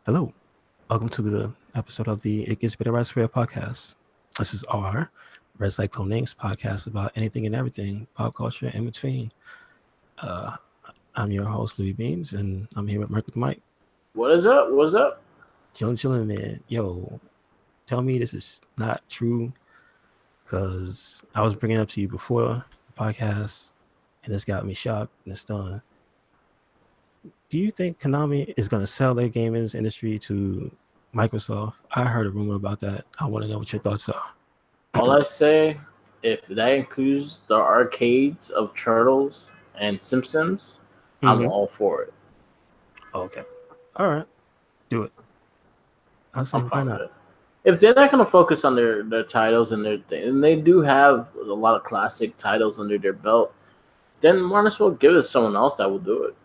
Hello, welcome to the episode of the It Gets Better Elsewhere podcast. This is our RedCycloneInc's podcast about anything and everything, pop culture in between. Uh, I'm your host, Louis Beans, and I'm here with Mark with the mic. What is up? What's up? Chilling, man. Yo, tell me this is not true because I was bringing it up to you before the podcast, and this got me shocked and stunned. Do you think Konami is going to sell their gaming industry to Microsoft? I heard a rumor about that. I want to know what your thoughts are. All I say, if that includes the arcades of Turtles and Simpsons, I'm all for it. Okay. All right. Do it. I'll say I'm why fine with not? it. If they're not going to focus on their titles and their thing, and they do have a lot of classic titles under their belt, then might as well give it to someone else that will do it.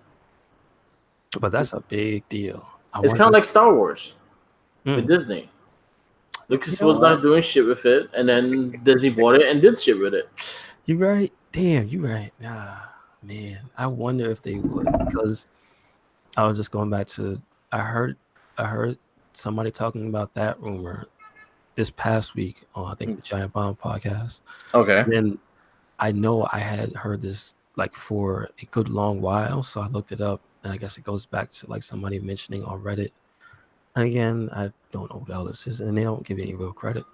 But that's a big deal. It's kind of like Star Wars with Mm. Disney. Lucas You know was what? not doing shit with it, and then Disney bought it and did shit with it. You right? Damn, you right. Nah, man. I wonder if they would, because I was just going back to I heard somebody talking about that rumor this past week on I think the Giant Bomb podcast. Okay. And then I know I had heard this like for a good long while, so I looked it up, and I guess it goes back to like somebody mentioning on Reddit. And again, I don't know who the hell this is, and they don't give any real credit.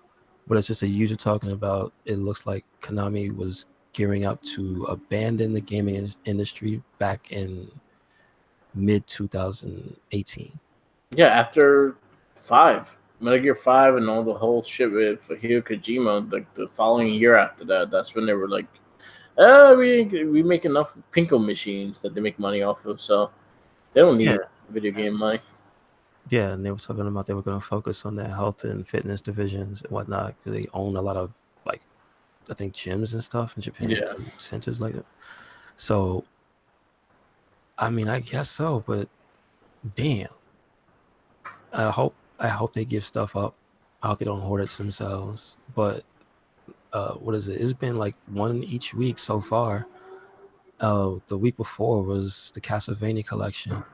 But it's just a user talking about it looks like Konami was gearing up to abandon the gaming industry back in mid 2018. Yeah, after Metal Gear 5 and all the whole shit with Hideo Kojima, like the following year after that, that's when they were like, we make enough Pinko machines that they make money off of, so they don't need video game money. Yeah, and they were talking about they were going to focus on their health and fitness divisions and whatnot because they own a lot of like I think gyms and stuff in Japan, Yeah. centers like that. So, I mean, I guess so, but damn, I hope they give stuff up. I hope they don't hoard it to themselves. But what is it? It's been like one each week so far. The week before was the Castlevania collection,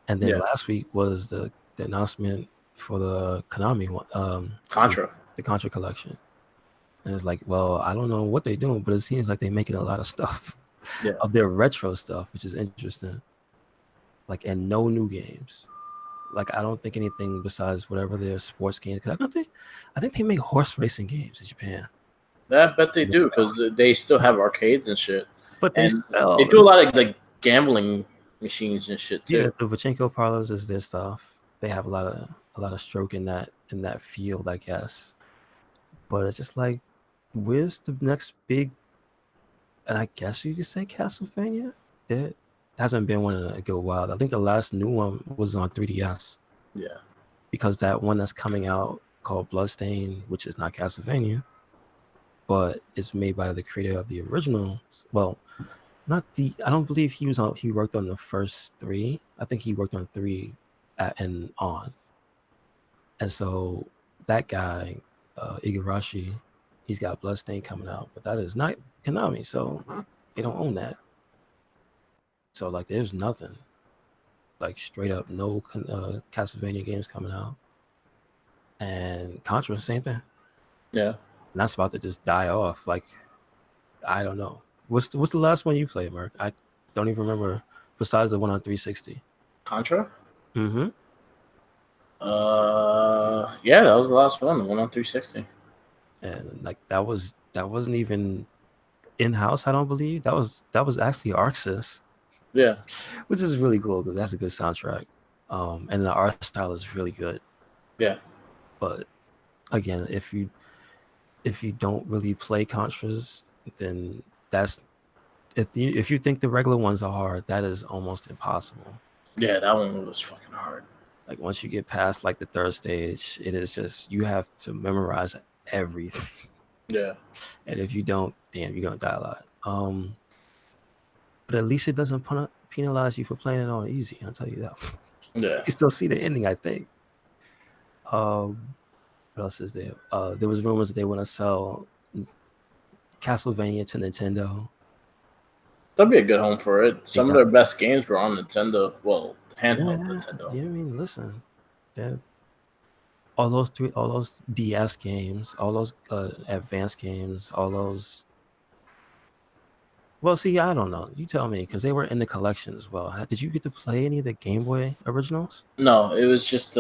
and then last week was the announcement for the Konami one, Contra. the Contra collection. And it's like, well, I don't know what they're doing, but it seems like they're making a lot of stuff of their retro stuff, which is interesting. Like, and no new games. Like, I don't think anything besides whatever their sports games. Because I think they make horse racing games in Japan. I bet they do because they still have arcades and shit. But they do a lot of like gambling machines and shit too. Yeah, the Pachinko parlors is their stuff. They have a lot of stroke in that field, I guess. But it's just like, where's the next big? And I guess you could say Castlevania. That hasn't been one in a good while. I think the last new one was on 3DS. Yeah. Because that one that's coming out called Bloodstain, which is not Castlevania, but it's made by the creator of the original. Well, I don't believe he worked on the first three. I think he worked on 3 and on. And so that guy, Igarashi, he's got Bloodstain coming out, but that is not Konami, so they don't own that. So like, there's nothing, like straight up no Castlevania games coming out, and Contra same thing. Yeah, and that's about to just die off. Like, I don't know. What's the last one you played, Mark? I don't even remember. Besides the one on 360. Contra. Mm-hmm. Yeah, that was the last one. The one on 360. And like that wasn't even in-house. I don't believe that was actually Arxis. Yeah, which is really cool because that's a good soundtrack. And the art style is really good. Yeah. But again, if you don't really play Contras, then that's if you think the regular ones are hard, that is almost impossible. Yeah, that one was fucking hard. Like once you get past like the third stage, it is just you have to memorize everything. Yeah. And if you don't, damn, you're gonna die a lot. But at least it doesn't penalize you for playing it on easy. I'll tell you that. Yeah. You can still see the ending, I think. What else is there? There was rumors that they want to sell Castlevania to Nintendo. That'd be a good home for it. Some of their best games were on Nintendo. Well, handheld Nintendo. Yeah, I mean, listen, all those DS games, all those advanced games, all those. Well, see, I don't know. You tell me, because they were in the collection as well. Did you get to play any of the Game Boy originals? No, it was just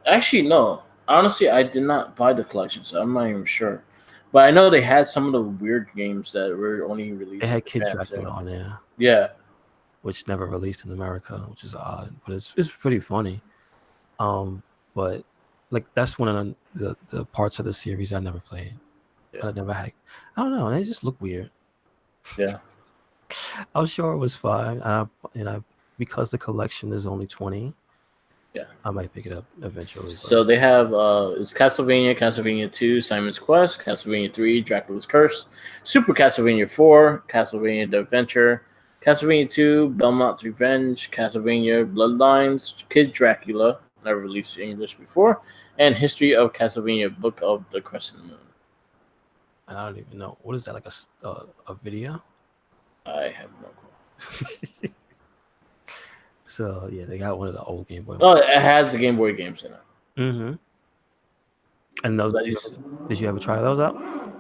actually no. Honestly, I did not buy the collection, so I'm not even sure. But I know they had some of the weird games that were only It released in had Kid Japan Dracula too. on there, Yeah, which never released in America, which is odd, but it's pretty funny. But like that's one of the parts of the series I never played. yeah, I never had. I don't know. They just look weird. yeah. I'm sure it was fine. And I because the collection is only 20, Yeah. I might pick it up eventually. But So they have it's Castlevania, Castlevania 2, Simon's Quest, Castlevania 3, Dracula's Curse, Super Castlevania 4, Castlevania The Adventure, Castlevania 2, Belmont's Revenge, Castlevania Bloodlines, Kid Dracula, never released in English before, and History of Castlevania Book of the Crescent Moon. I don't even know what is that, like a video. I have no clue. So yeah, they got one of the old Game Boy. Oh, it has the Game Boy games in it. Mm-hmm. And those, did you ever try those out?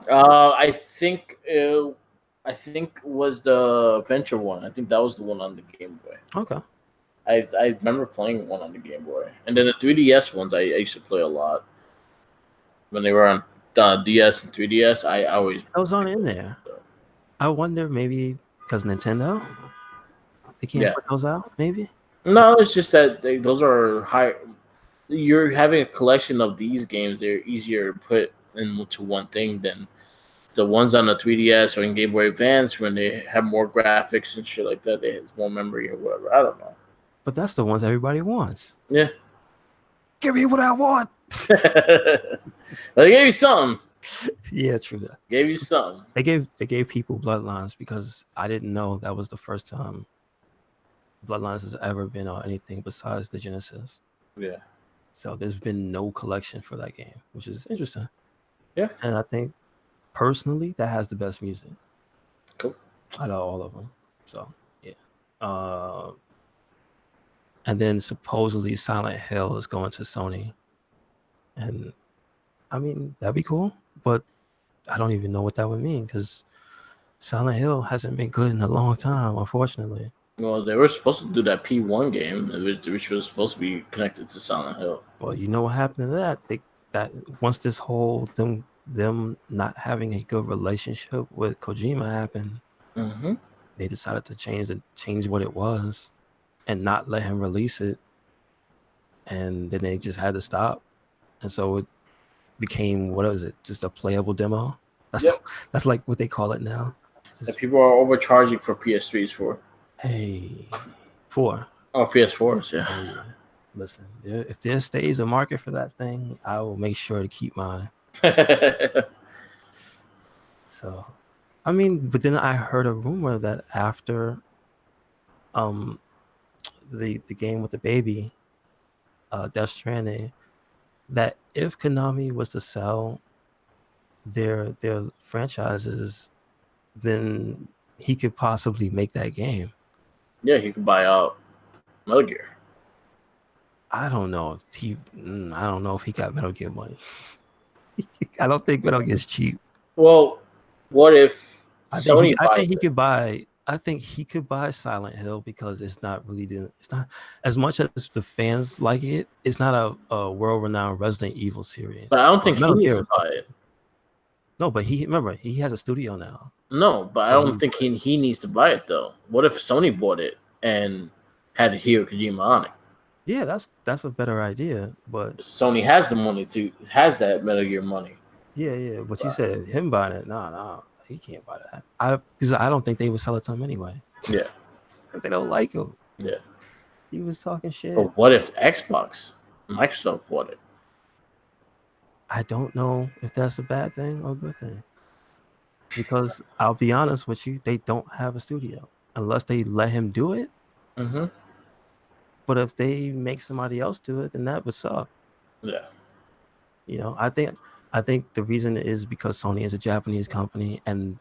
I think was the Adventure one. I think that was the one on the Game Boy. Okay. I remember playing one on the Game Boy, and then the 3DS ones I used to play a lot when they were on DS and 3DS. I always Those aren't in there. I wonder, maybe because Nintendo, they can't yeah. put those out. Maybe. No, it's just that those are high. You're having a collection of these games. They're easier to put into one thing than the ones on the 3DS or in Game Boy Advance when they have more graphics and shit like that. They have more memory or whatever. I don't know. But that's the ones everybody wants. Yeah. Give me what I want. They gave you something. Yeah, true that. Gave you something. They gave people Bloodlines because I didn't know that was the first time Bloodlines has ever been on anything besides the Genesis. Yeah. So there's been no collection for that game, which is interesting. Yeah. And I think personally that has the best music. Cool. Out of all of them. So yeah. And then supposedly Silent Hill is going to Sony. And I mean, that'd be cool, but I don't even know what that would mean because Silent Hill hasn't been good in a long time, unfortunately. Well, they were supposed to do that P1 game, which was supposed to be connected to Silent Hill. Well, you know what happened to that? That once this whole them not having a good relationship with Kojima happened, they decided to change what it was and not let him release it, and then they just had to stop, and so it became, what is it? Just a playable demo. That's like what they call it now. That people are overcharging for PS3s for. Hey, 4. Oh, PS4s, yeah. Hey, listen, if there stays a market for that thing, I will make sure to keep mine. So, I mean, but then I heard a rumor that after the game with the baby, Death Stranding, that if Konami was to sell their franchises, then he could possibly make that game. Yeah, he could buy out Metal Gear. I don't know if he got Metal Gear money. I don't think Metal Gear's cheap. Well, what if Sony I think he could buy Silent Hill because it's not as much as the fans like it. It's not a world-renowned Resident Evil series. But I don't think he needs to buy it. No, but he has a studio now. No, but I don't think he needs to buy it though. What if Sony bought it and had Hideo Kojima on it? Yeah, that's a better idea. But Sony has the money has that Metal Gear money. Yeah. But you said him buying it. No, he can't buy that. Because I don't think they would sell it to him anyway. Yeah, because they don't like him. Yeah, he was talking shit. But what if Microsoft bought it? I don't know if that's a bad thing or a good thing. Because I'll be honest with you, they don't have a studio unless they let him do it. But if they make somebody else do it, then that would suck. Yeah. You know, I think the reason is because Sony is a Japanese company, and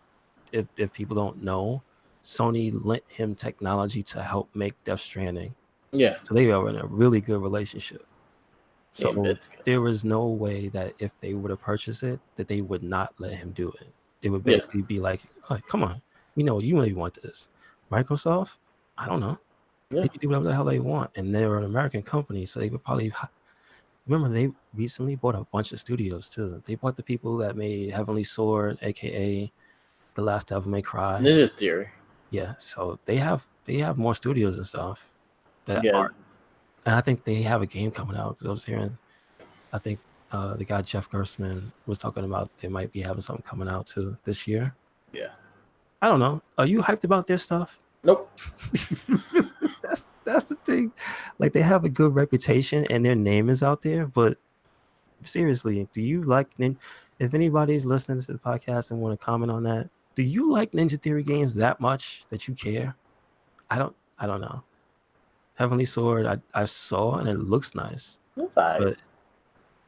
if people don't know, Sony lent him technology to help make Death Stranding. Yeah. So they are in a really good relationship. So there was no way that if they would have purchased it, that they would not let him do it. It would basically be like, oh, come on, we know you really want this. Microsoft, I don't know. They can do whatever the hell they want. And they're an American company, so they would probably remember they recently bought a bunch of studios too. They bought the people that made Heavenly Sword, aka The Last Devil May Cry. Ninja Theory. Yeah, so they have more studios and stuff that are, and I think they have a game coming out because I was hearing, I think the guy Jeff Gerstmann was talking about they might be having something coming out too this year. Yeah. I don't know. Are you hyped about their stuff? Nope. That's the thing. Like they have a good reputation and their name is out there, but seriously, do you like if anybody's listening to the podcast and want to comment on that, do you like Ninja Theory games that much that you care? I don't know. Heavenly Sword, I saw and it looks nice. That's all right. But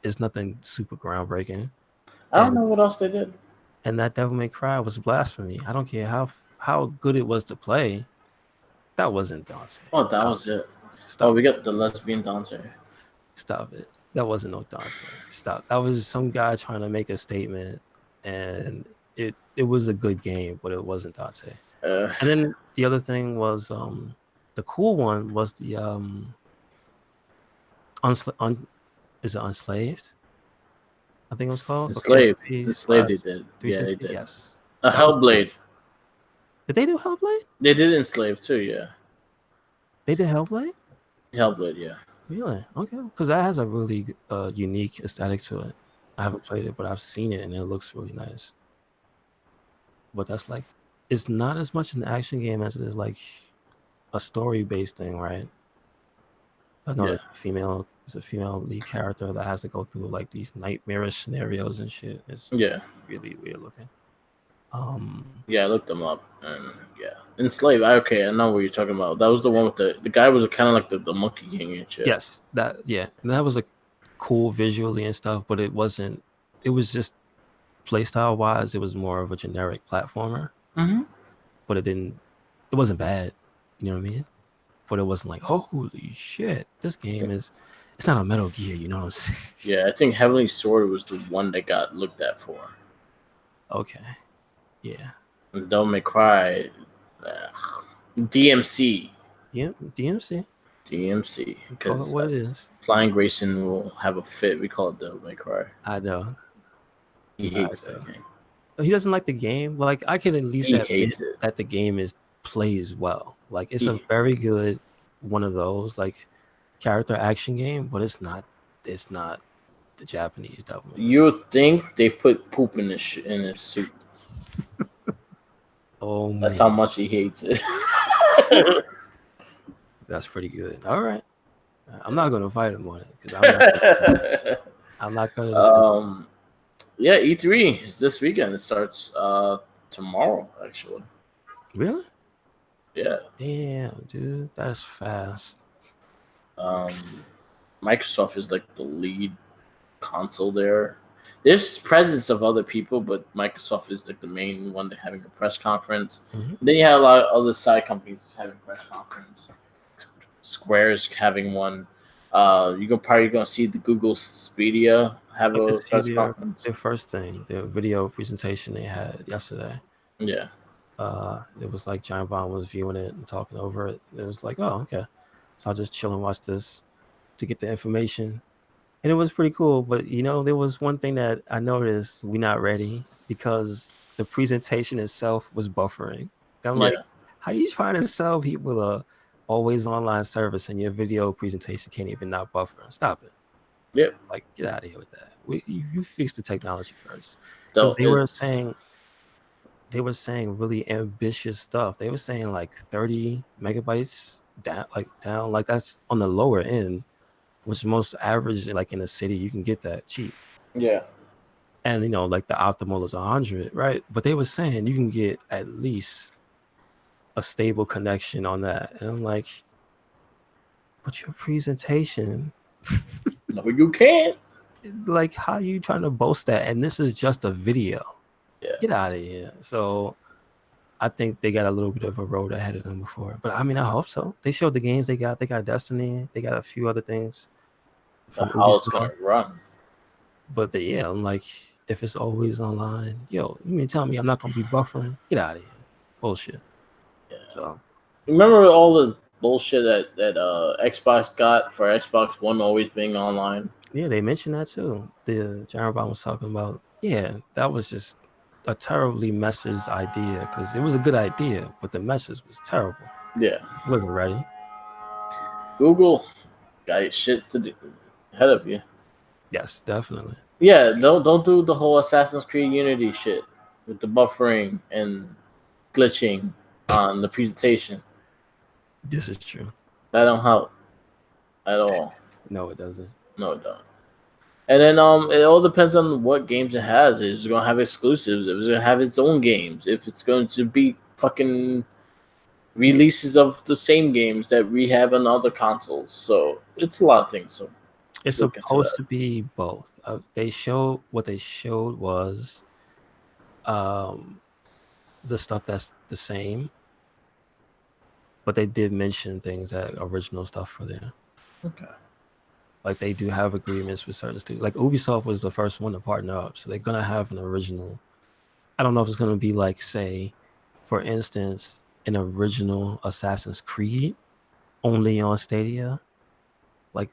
it's nothing super groundbreaking. I don't know what else they did. And that Devil May Cry was blasphemy. I don't care how good it was to play. That wasn't Dante. Oh, that was it. Oh, we got the lesbian Dante. Stop it. That wasn't no Dante. Stop. That was some guy trying to make a statement, and it was a good game, but it wasn't Dante. And then the other thing was the cool one was the is it Unslaved? I think it was called Enslaved. Enslaved. They did. Yeah, they did. Yes. Hellblade. Did they do Hellblade? They did Enslaved too. Yeah. They did Hellblade. Hellblade. Yeah. Really? Okay. Because that has a really unique aesthetic to it. I haven't played it, but I've seen it and it looks really nice. But that's like, it's not as much an action game as it is like a story-based thing, right? I know it's a female lead character that has to go through like these nightmarish scenarios and shit. It's really weird looking. Yeah, I looked them up and Enslaved. Okay, I know what you're talking about. That was the one with the guy was kind of like the Monkey King and shit. Yes, that was like cool visually and stuff, but it wasn't. It was just playstyle wise, it was more of a generic platformer. Mm-hmm. But it wasn't bad. You know what I mean? But it wasn't like, holy shit, this game is. It's not a Metal Gear, you know what I'm saying? Yeah, I think Heavenly Sword was the one that got looked at for. Okay. Yeah. Devil May Cry, DMC. Yeah, DMC. DMC. Because what it is. Flying Grayson will have a fit. We call it Devil May Cry. I know. He hates that game. He doesn't like the game. Like I can at least admit that the game plays well. Like it's a very good one of those like character action game, but it's not the Japanese Devil May Cry. You would think they put poop in his suit. Oh, that's how much he hates it. That's pretty good. All right, I'm not gonna fight him on it because I'm not gonna. Yeah, E3 is this weekend. It starts tomorrow, actually. Really? Yeah. Damn, dude, that's fast. Microsoft is like the lead console there. There's presence of other people, but Microsoft is like the main one to having a press conference. Mm-hmm. Then you have a lot of other side companies having press conference. Square's having one. You're probably gonna see the Google Expedia have a press conference. Their first thing, their video presentation they had yesterday. Yeah. It was like Giant Bomb was viewing it and talking over it. It was like, oh, okay. So I'll just chill and watch this to get the information. And it was pretty cool. But, there was one thing that I noticed we're not ready because the presentation itself was buffering. And I'm like, how are you trying to sell people a always online service and your video presentation can't even not buffer? Stop it. Yep. Like, get out of here with that. You fix the technology first. They were saying really ambitious stuff. They were saying like 30 megabytes down. Like that's on the lower end, which most average, like in a city, you can get that cheap. Yeah. And like the optimal is 100, right? But they were saying you can get at least a stable connection on that. And I'm like, but your presentation. No, you can't. Like, how are you trying to boast that? And this is just a video. Yeah. Get out of here. So I think they got a little bit of a road ahead of them before. But I mean, I hope so. They showed the games they got. They got Destiny. They got a few other things. from how it's Ubisoft. gonna run. But yeah, I'm like, if it's always online, yo, you mean tell me I'm not gonna be buffering? Get out of here, bullshit. Yeah. So Remember all the bullshit that Xbox got for Xbox One always being online? yeah, they mentioned that too. The John Brown was talking about, yeah, that was just a terribly messaged idea because it was a good idea, but the message was terrible. Yeah. It wasn't ready. Google got your shit to do ahead of you. Yes, definitely. Yeah, don't do the whole Assassin's Creed Unity shit with the buffering and glitching on the presentation. This is true. That don't help at all. No, it doesn't. No, it don't. And then it all depends on what games it has. Is it gonna have exclusives? If it's gonna have its own games? If it's going to be fucking releases of the same games that we have on other consoles. So it's a lot of things. So It's look into supposed that. to be both. They showed what they showed was um the stuff that's the same, but they did mention things that original stuff for there. Okay. Like they do have agreements with certain studios. Like Ubisoft was the first one to partner up, so they're gonna have an original. I don't know if it's gonna be like, say, for instance, an original Assassin's Creed only on Stadia. Like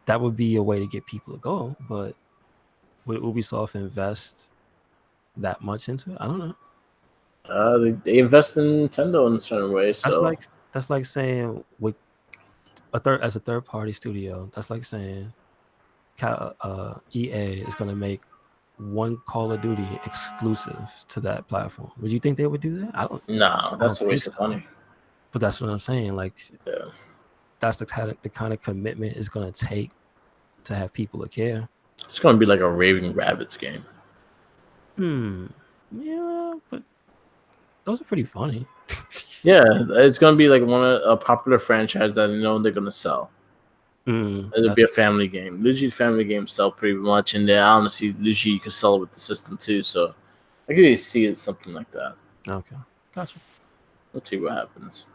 that would be a way to get people to go, but would Ubisoft invest that much into it? I don't know. They invest in Nintendo in a certain way. That's So like saying with a third party studio. That's like saying EA is gonna make one Call of Duty exclusive to that platform. Would you think they would do that? nah, I that's don't a think waste of so. money. But that's what I'm saying. Like Yeah. that's the kind of commitment it's gonna take to have people to care. It's gonna be like a Raving Rabbits game. Yeah, but those are pretty funny. Yeah, it's gonna be like a popular franchise that you know they're gonna sell. It'll be a That's family game. Luigi's family games sell pretty much, and then honestly, Luigi you can sell it with the system too. So I could really see it something like that. okay. Gotcha. Let's see what happens.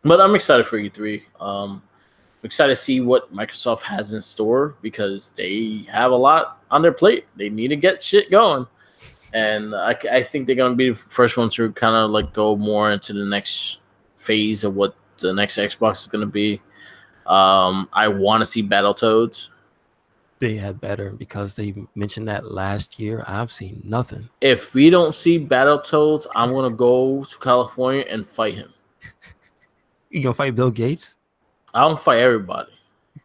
But I'm excited for E3. I'm excited to see what Microsoft has in store because they have a lot on their plate. They need to get shit going, and I think they're gonna be the first one to kind of like go more into the next phase of what the next Xbox is gonna be. I want to see Battletoads. They had better because they mentioned that last year. I've seen nothing. If we don't see Battletoads, I'm gonna go to California and fight him. You gonna fight Bill Gates? I don't fight everybody.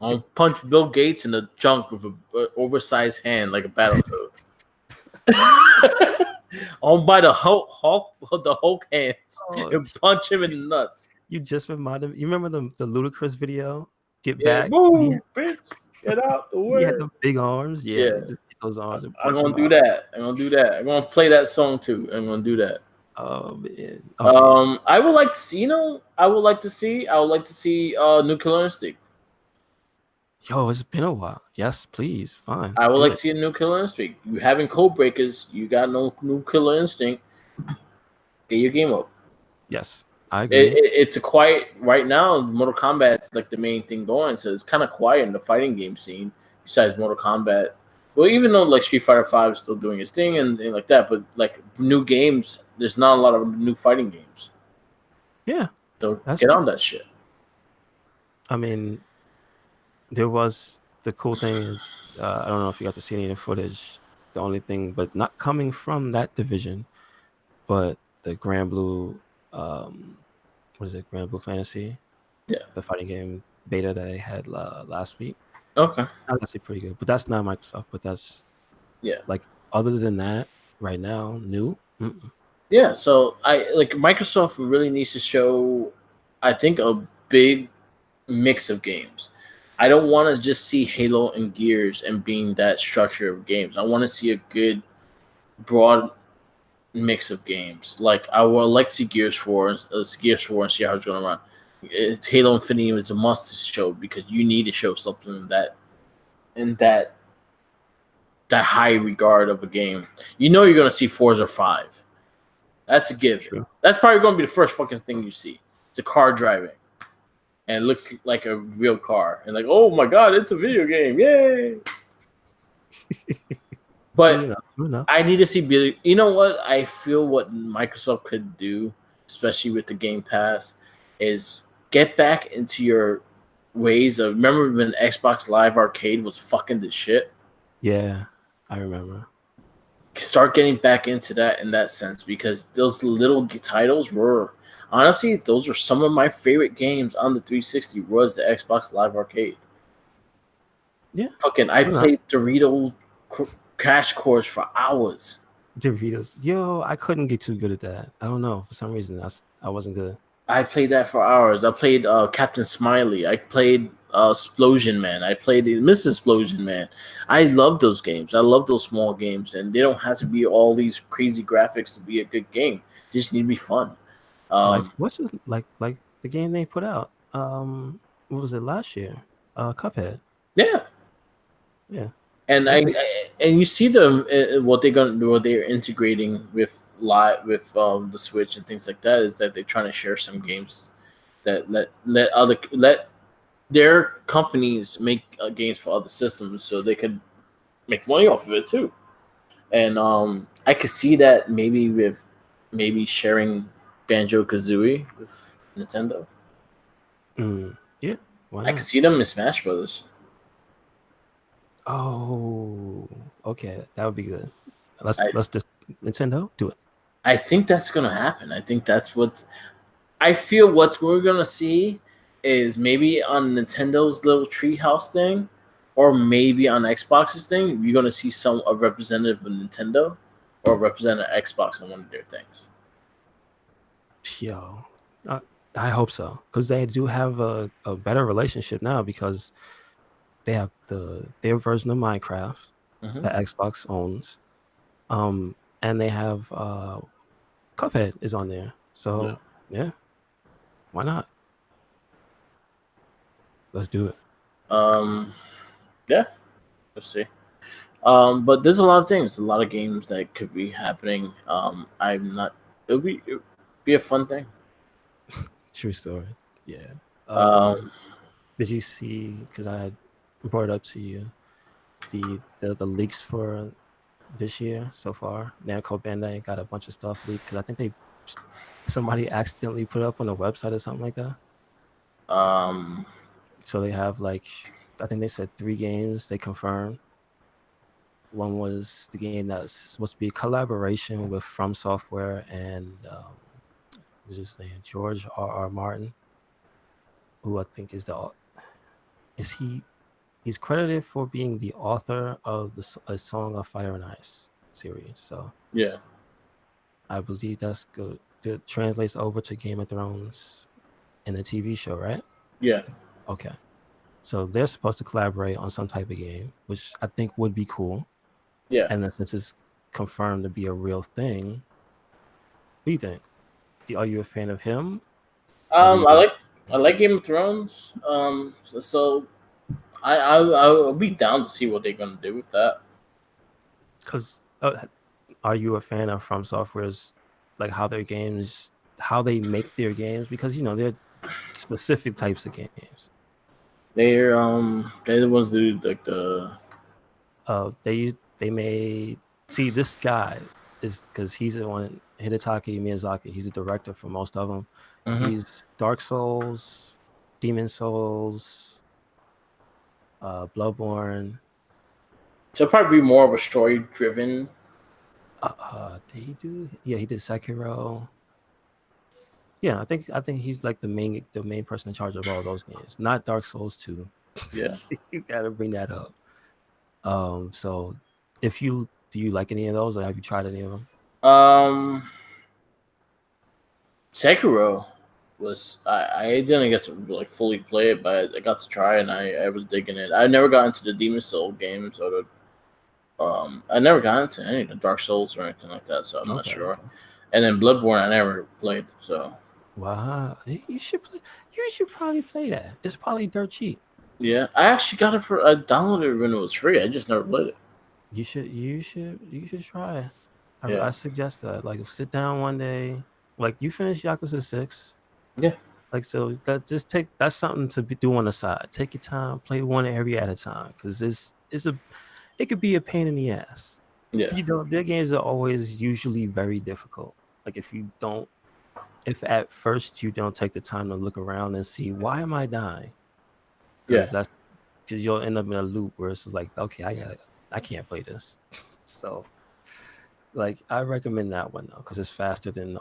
I don't punch Bill Gates in the junk with an oversized hand like a Battletoad. I'll buy the Hulk hands Oh, and punch him in the nuts. you just reminded me. You remember the Ludacris video? Get Yeah, back. move, bitch, get out the He had way. the big arms. Yeah, Yeah, just get those arms and I'm punch gonna him do out. that. I'm gonna do that. I'm gonna play that song too. I'm gonna do that. Oh man. Okay. I would like to see, I would like to see, Nuclear Instinct. Yo, it's been a while. Yes, please. Fine. I would Do like it. to see a Nuclear Instinct. You having Code Breakers, you got no Nuclear Instinct. Get your game up. Yes, I agree. It's a quiet right now. Mortal Kombat's like the main thing going, so it's kind of quiet in the fighting game scene. Besides Mortal Kombat, well, even though like Street Fighter V is still doing its thing and like that, but like new games, there's not a lot of new fighting games. Yeah, So that's get true. on that shit. I mean, there was the cool thing is I don't know if you got to see any of the footage. The only thing, but not coming from that division, but the Grand Blue, what is it? Grand Blue Fantasy, Yeah. the fighting game beta that they had last week. Okay. That's actually pretty good, but that's not Microsoft. But that's Yeah. like other than that, right now, new. Mm-mm. Yeah. So I like Microsoft really needs to show, I think, a big mix of games. I don't want to just see Halo and Gears and being that structure of games. I want to see a good, broad mix of games. Like I would like to see Gears 4 and see how it's going to run. Halo Infinity is a must show because you need to show something in that high regard of a game. You know you're going to see Forza 5. That's a given. True. That's probably going to be the first fucking thing you see. It's a car driving. and it looks like a real car, and like, oh my god, it's a video game, yay! True But enough. True enough. I need to see. You know what? I feel what Microsoft could do, especially with the Game Pass, is get back into your ways of. Remember when Xbox Live Arcade was fucking the shit? Yeah, I remember. Start getting back into that in that sense, because those little titles were honestly, those were some of my favorite games on the 360. Was the Xbox Live Arcade? Yeah, Fucking, I true enough. played Doritos Crash Course for hours. Doritos. Yo, I couldn't get too good at that. I don't know. For some reason, I wasn't good. I played that for hours. I played Captain Smiley. I played Explosion Man. I played Mrs. Explosion Man. I love those games. I love those small games, and they don't have to be all these crazy graphics to be a good game. They just need to be fun. Like Um, what's it, like the game they put out? What was it last year? Cuphead. yeah, Yeah, and that's and you see them what they're going to what they're integrating with live with the Switch and things like that is that they're trying to share some games that let their companies make games for other systems so they could make money off of it too. And I could see that maybe with maybe sharing Banjo Kazooie with Nintendo. yeah. Why I could not? see them in Smash Brothers. Oh, okay, that would be good. I Let's just Nintendo do it. I think that's gonna happen. I think that's what I feel. What we're gonna see is maybe on Nintendo's little treehouse thing, or maybe on Xbox's thing. You're gonna see some a representative of Nintendo or a representative of Xbox on one of their things. Yo, I, I hope so because they do have a better relationship now because they have their version of Minecraft Mm-hmm. that Xbox owns. And they have Cuphead is on there. Yeah. So yeah, why not? Let's do it. Um. Yeah. Let's see. But there's a lot of things, a lot of games that could be happening. I'm not. It would be a fun thing. True story. Yeah. Um. Did you see? Because I had brought it up to you the leaks for this year so far. Namco Bandai got a bunch of stuff leaked because I think somebody accidentally put it up on a website or something like that. Um. So they have like I think they said 3 games they confirmed. One was the game that's supposed to be a collaboration with From Software and what's his name, George R. Martin, who I think is he's credited for being the author of A Song of Fire and Ice series. So Yeah. I believe that's good. It translates over to Game of Thrones in the TV show, right? Yeah. Okay. So they're supposed to collaborate on some type of game, which I think would be cool. Yeah. And then since it's confirmed to be a real thing, what do you think? Are you a fan of him, or do Um. I you? like. I like Game of Thrones. So I'll be down to see what they're gonna do with that. Because are you a fan of From Software's like how they make their games? Because they're specific types of games. They're the ones that do like the. They made see this guy is because he's the one Hidetaki Miyazaki. He's the director for most of them. Mhm. He's Dark Souls, Demon Souls, Bloodborne. So it'll probably be more of a story driven. Did he do? Yeah, he did Sekiro. Yeah, I think he's like the main person in charge of all those games. Not Dark Souls 2. Yeah. You gotta bring that up. So if you do you like any of those or have you tried any of them? Um. Sekiro was I didn't get to like fully play it, but I got to try and I was digging it. I never got into the Demon Soul games or the I never got into any of the Dark Souls or anything like that, so I'm not Okay, sure. okay. And then Bloodborne I never played, so Wow, you should play. You should probably play that. It's probably dirt cheap. yeah. I actually got it for I downloaded it when it was free. I just never played it. You should try. I Yeah. suggest that. Like, sit down one day. Like, you finish Yakuza 6. Yeah. Like, so that just that's something to do on the side. Take your time, play one area at a time, because it could be a pain in the ass. Yeah, Their games are always usually very difficult. Like if at first you don't take the time to look around and see why am I dying, yeah, because you'll end up in a loop where it's like, okay, I can't play this. So like I recommend that one though, because it's faster than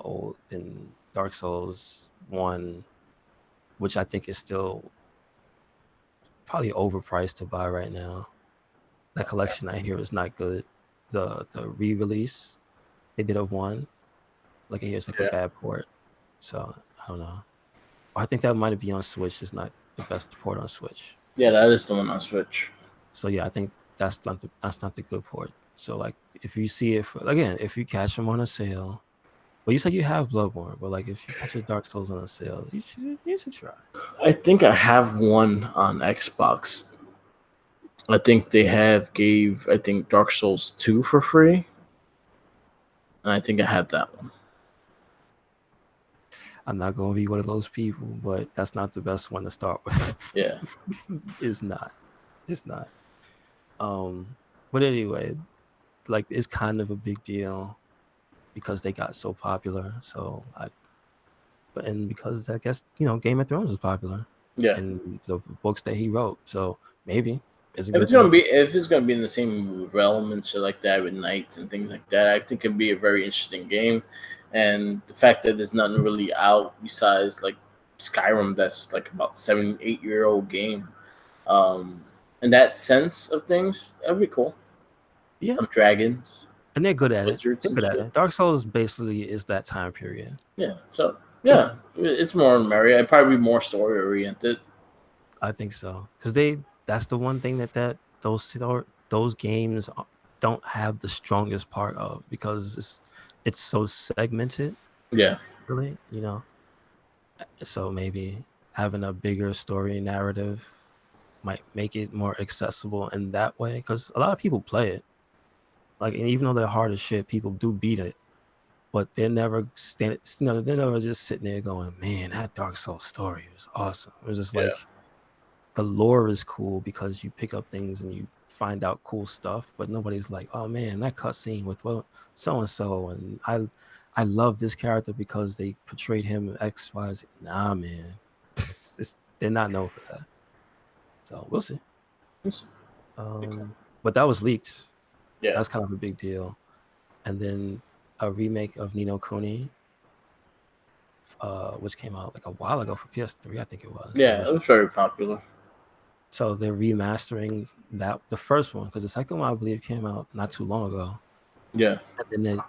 Dark Souls 1, which I think is still probably overpriced to buy right now. That collection I hear is not good. The re-release they did of 1, like I hear it's like a yeah, bad port. So I don't know. I think that might be on Switch. It's not the best port on Switch. yeah. That is the one on Switch. So yeah, I think that's not the good port. So like if you see it again, if you catch them on a sale, well, you said you have Bloodborne, but like if you catch a Dark Souls on a sale, you should try. I think I have one on Xbox. I think they have gave I think Dark Souls 2 for free, and I think I have that one. I'm not gonna be one of those people, but that's not the best one to start with. Yeah, It's not. It's not. But anyway, like it's kind of a big deal because they got so popular. And because I guess Game of Thrones is popular, yeah. and the books that he wrote, so maybe it's a If good it's gonna time. be if it's gonna be in the same realm and shit like that with knights and things like that, I think it'd be a very interesting game. And the fact that there's nothing really out besides like Skyrim, that's like about 7, 8 year old game. In that sense of things, that'd be cool. Yeah, Some dragons, and they're good at it. wizards, They're and good at shit. it. Dark Souls basically is that time period. Yeah. So yeah, it's more Mario. It'd probably be more story oriented. I think so because that's the one thing those games don't have the strongest part of because it's so segmented, Yeah. really. So maybe having a bigger story narrative might make it more accessible in that way because a lot of people play it. Like, and even though they're hard as shit, people do beat it, but they're never just sitting there going, "Man, that Dark Souls story was awesome." It was just Yeah. like the lore is cool because you pick up things and you find out cool stuff, but nobody's like, "Oh man, that cutscene with so and so," and I love this character because they portrayed him X, Y, Z. Nah, man, they're not known for that. So we'll see. It's pretty cool. But that was leaked. Yeah. That's kind of a big deal. And then a remake of Nino Kuni, which came out like a while ago for PS3, I think it was the Yeah, it original. was very popular. So they're remastering the first one because the second one I believe came out not too long ago. Yeah. And then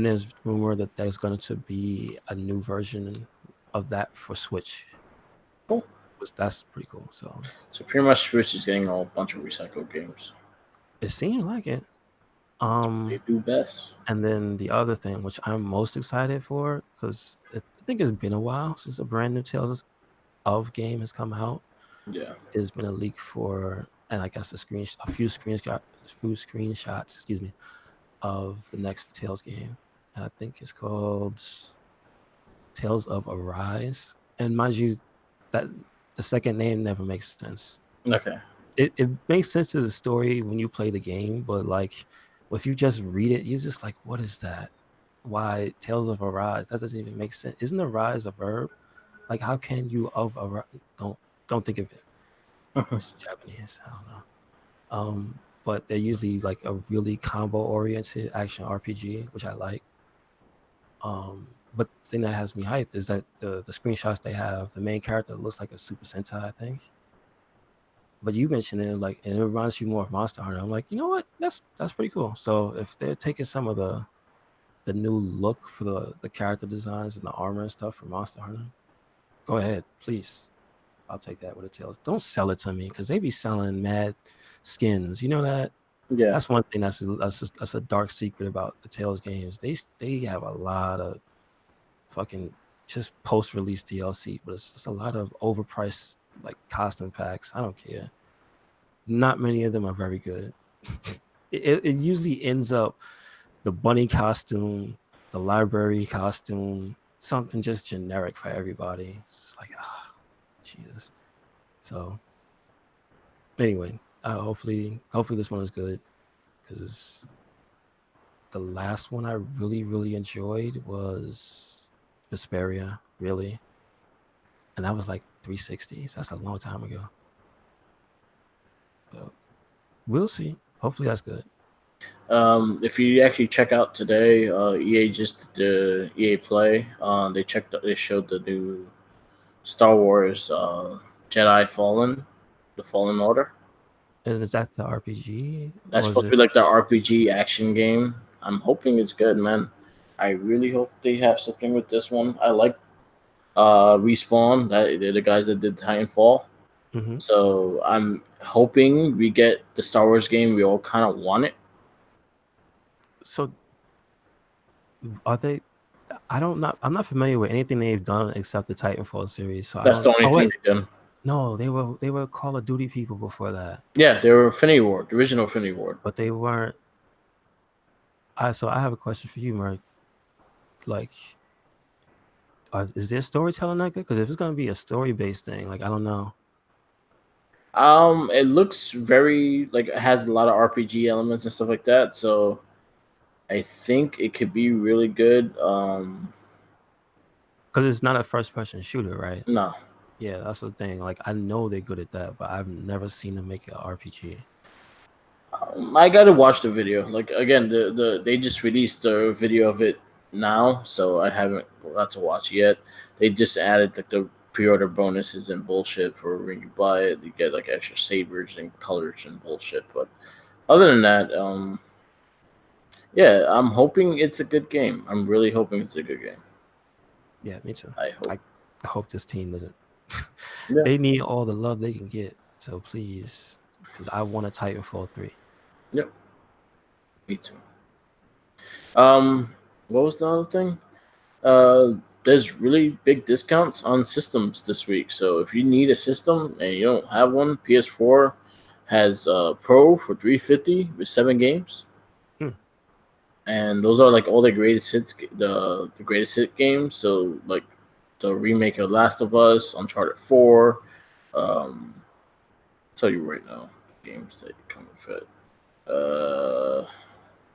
there's rumor that there's going to be a new version of that for Switch. Cool. That's pretty cool. So So pretty much Switch is getting a bunch of recycled games. it seems like it. They do best. And then the other thing, which I'm most excited for, because I think it's been a while since a brand new Tales of game has come out. Yeah. There's been a leak and I guess a few screenshots, excuse me, of the next Tales game. And I think it's called Tales of Arise. And mind you, that the second name never makes sense. Okay. It makes sense to the story when you play the game, but like if you just read it, you're just like, what is that? Why Tales of Arise? That doesn't even make sense. Isn't arise a verb? Like how can you of arise? Don't think of it. It's Japanese. I don't know. But they're usually like a really combo oriented action RPG, which I like. But the thing that has me hyped is that the screenshots they have, the main character looks like a Super Sentai, I think. But you mentioned it like, and it reminds you more of Monster Hunter. I'm like, you know what? That's pretty cool. So if they're taking some of the new look for the character designs and the armor and stuff for Monster Hunter, go ahead, please. I'll take that with a tails. Don't sell it to me because they be selling mad skins. You know that? Yeah. That's one thing that's a dark secret about the Tales games. They have a lot of fucking just post-release DLC, but it's just a lot of overpriced like costume packs. I don't care. Not many of them are very good. It usually ends up the bunny costume, the library costume, something just generic for everybody. It's like, Jesus. So anyway, hopefully this one is good, because the last one I really enjoyed was Vesperia, really, and that was like 360. So that's a long time ago. So we'll see. Hopefully that's good. If you actually check out today, EA just did the EA Play. They showed the new Star Wars Jedi Fallen, the Fallen Order. And is that the RPG That's or is supposed to it? be like the RPG action game. I'm hoping it's good, man. I really hope they have something with this one. I like Respawn. They're the guys that did Titanfall. Mm-hmm. So I'm hoping we get the Star Wars game we all kind of want it. So are they? I'm not familiar with anything they've done except the Titanfall series. So I That's don't. the only Oh thing wait, they did. no, they were Call of Duty people before that, Yeah, they were Infinity Ward, the original Infinity Ward. but they weren't. So I have a question for you, Mark. Like, is their storytelling that good? Because if it's gonna be a story based thing, like I don't know. It looks very like it has a lot of RPG elements and stuff like that. So I think it could be really good. Because it's not a first person shooter, right? No, Yeah, that's the thing. Like I know they're good at that, but I've never seen them make an RPG. I gotta watch the video. Like again, they just released the video of it now, so I haven't got to watch it yet. They just added like the pre-order bonuses and bullshit for when you buy it. You get like extra sabers and colors and bullshit. But other than that, yeah, I'm hoping it's a good game. I'm really hoping it's a good game. Yeah, me too. I hope. I hope this team doesn't. Yeah. They need all the love they can get. So please, because I want a Titanfall 3. Yep. Me too. What was the other thing? There's really big discounts on systems this week. So if you need a system and you don't have one, PS4 has Pro for $350 with 7 games, Hmm. and those are like all the greatest hits, the greatest hit games. So like the remake of Last of Us, Uncharted 4. I'll tell you right now, games that come with it.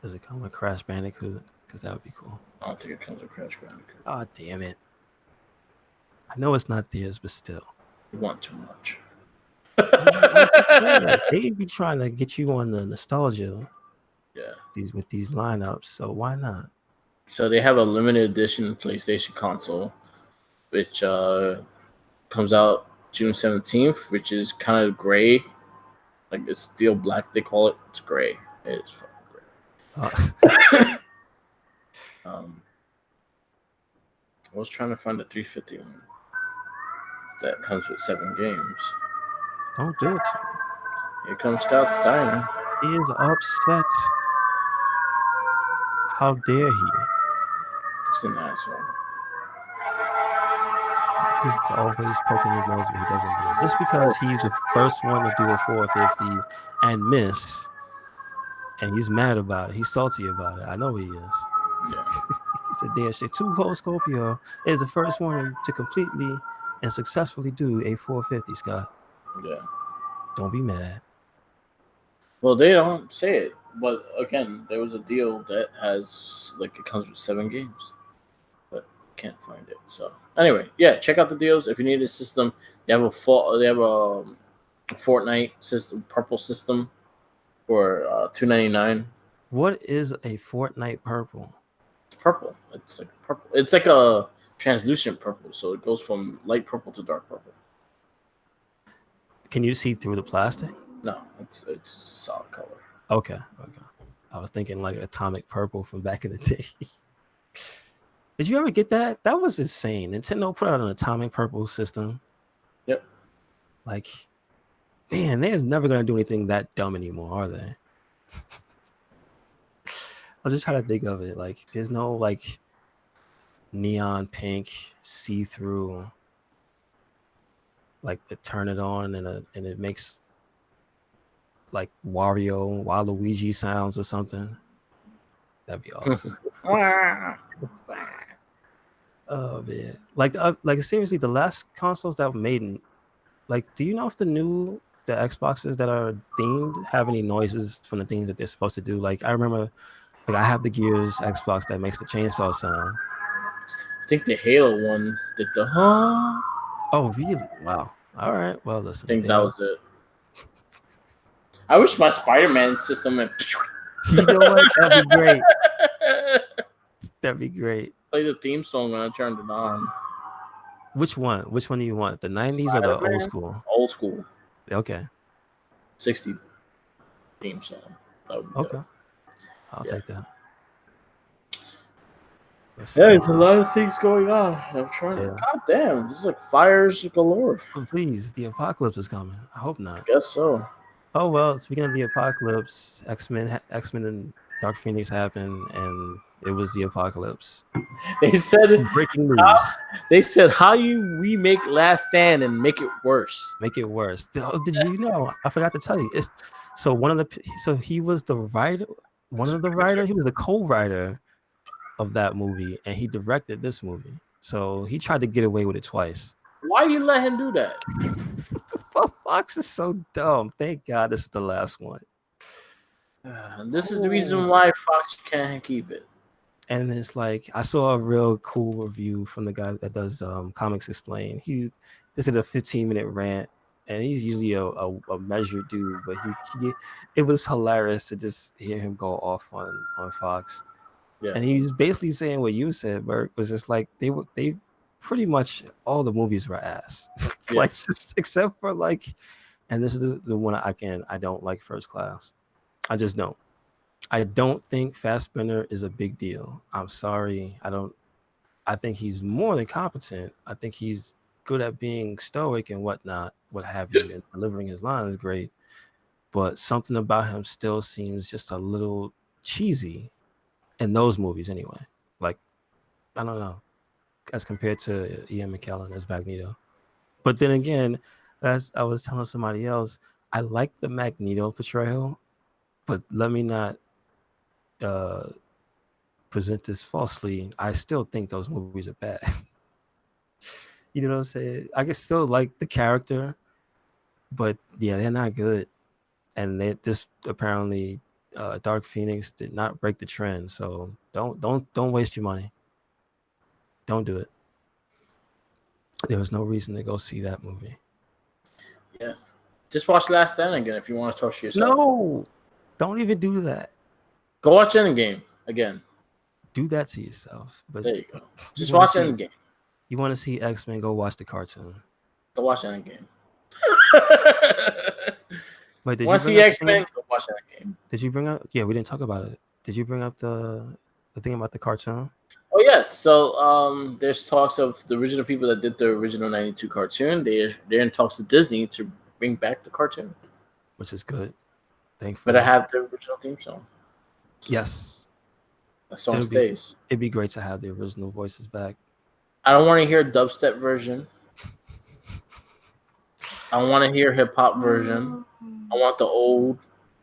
Does it come with Crash Bandicoot? Because that would be cool. I don't think it comes with Crash Bandicoot. Oh, damn it. I know it's not theirs, but still. You want too much. I'm just saying, like, they be trying to get you on the nostalgia Yeah. with these lineups, so why not? So they have a limited edition PlayStation console, which comes out June 17th, which is kind of gray. Like it's steel black, they call it. It's gray. It is fucking gray. I was trying to find a 350 one that comes with 7 games. Don't do it to me. Here comes Scott Steiner. He is upset. How dare he? He's an asshole. He's always poking his nose where he doesn't belong. Just because he's the first one to do a 450 and miss, and he's mad about it. He's salty about it. I know he is. Yeah. He said, "Damn shit, Two Cold Scorpio is the first one to completely and successfully do a 450, Scott. Yeah. Don't be mad." Well, they don't say it, but again, there was a deal that has like it comes with 7 games, but can't find it. So anyway, yeah, check out the deals if you need a system. They have a Fortnite system, purple system for $299. What is a Fortnite purple? It's purple. It's like purple. It's like a translucent purple, so it goes from light purple to dark purple. Can you see through the plastic? No, it's just a solid color. Okay. I was thinking like atomic purple from back in the day. Did you ever get that? That was insane. Nintendo put out an atomic purple system. Yep. Like, man, they're never gonna do anything that dumb anymore, are they? I'll just try to think of it. Like, there's no like neon pink see-through, like to turn it on and it makes like Waluigi sounds or something. That'd be awesome. Oh man, like seriously, the last consoles that were made in, like, do you know if the Xboxes that are themed have any noises from the things that they're supposed to do? Like, I remember, like, I have the Gears Xbox that makes the chainsaw sound. I think the Halo one did the huh. I Oh, really? Wow. All right. Well, listen, think they that have. was it. I wish my Spider-Man system went You know what? That'd be great. That'd be great. play the theme song when I turned it on. Which one? Which one do you want? The 90s or the old Spider-Man, school? old school, Okay. 60 theme song. That would be dope. Okay. I'll Yeah. take that. Let's Yeah, see. there's a lot of things going on. I'm trying to. Yeah. God damn, this is like fires galore. Oh, please, the apocalypse is coming. I hope I not. guess so. Oh well, speaking of the apocalypse, X-Men and Dark Phoenix happened, and it was the apocalypse. They said Breaking how news. they said how you remake Last Stand and make it worse. Make it worse. Oh, did you know? I forgot to tell you. It's so one of the so he was the writer, one of the writer. He was the co-writer of that movie, and he directed this movie. So he tried to get away with it twice. Why you let him do that? Fox is so dumb. Thank God this is the last one. This is the reason why Fox can't keep it. And it's like I saw a real cool review from the guy that does Comics Explain. This is a 15-minute rant, and he's usually a measured dude, but it was hilarious to just hear him go off on Fox. Yeah. And he's basically saying what you said, Bert, was just like they pretty much all the movies were ass. Like, just except for like, and this is the one I don't like, First Class. I just don't. I don't think Fassbender is a big deal. I'm sorry. I think he's more than competent. I think he's good at being stoic and whatnot, what have you, and delivering his line is great. But something about him still seems just a little cheesy in those movies anyway. Like, I don't know, as compared to Ian McKellen as Magneto. But then again, as I was telling somebody else, I like the Magneto portrayal, but let me not uh present this falsely. I still think those movies are bad. You know what I'm saying? I can still like the character, but yeah, they're not good. And this apparently, Dark Phoenix did not break the trend. So don't waste your money. Don't do it. There was no reason to go see that movie. Yeah. Just watch Last Stand again if you want to torture yourself. No, don't even do that. Go watch Endgame again. Do that to yourself. But there you go. Just watch Endgame. You want to see X-Men? Go watch the cartoon. Go watch Endgame. Wait, did want to see X-Men? Go watch Endgame. Did you bring up? Yeah, we didn't talk about it. Did you bring up the thing about the cartoon? Oh yes. So there's talks of the original people that did the original '92 cartoon. They're in talks with Disney to bring back the cartoon, which is good. Thankfully, but I have the original theme song. Yes, that song stays. It'd be great to have the original voices back. I don't want to hear a dubstep version. I want to hear hip hop version. I want the old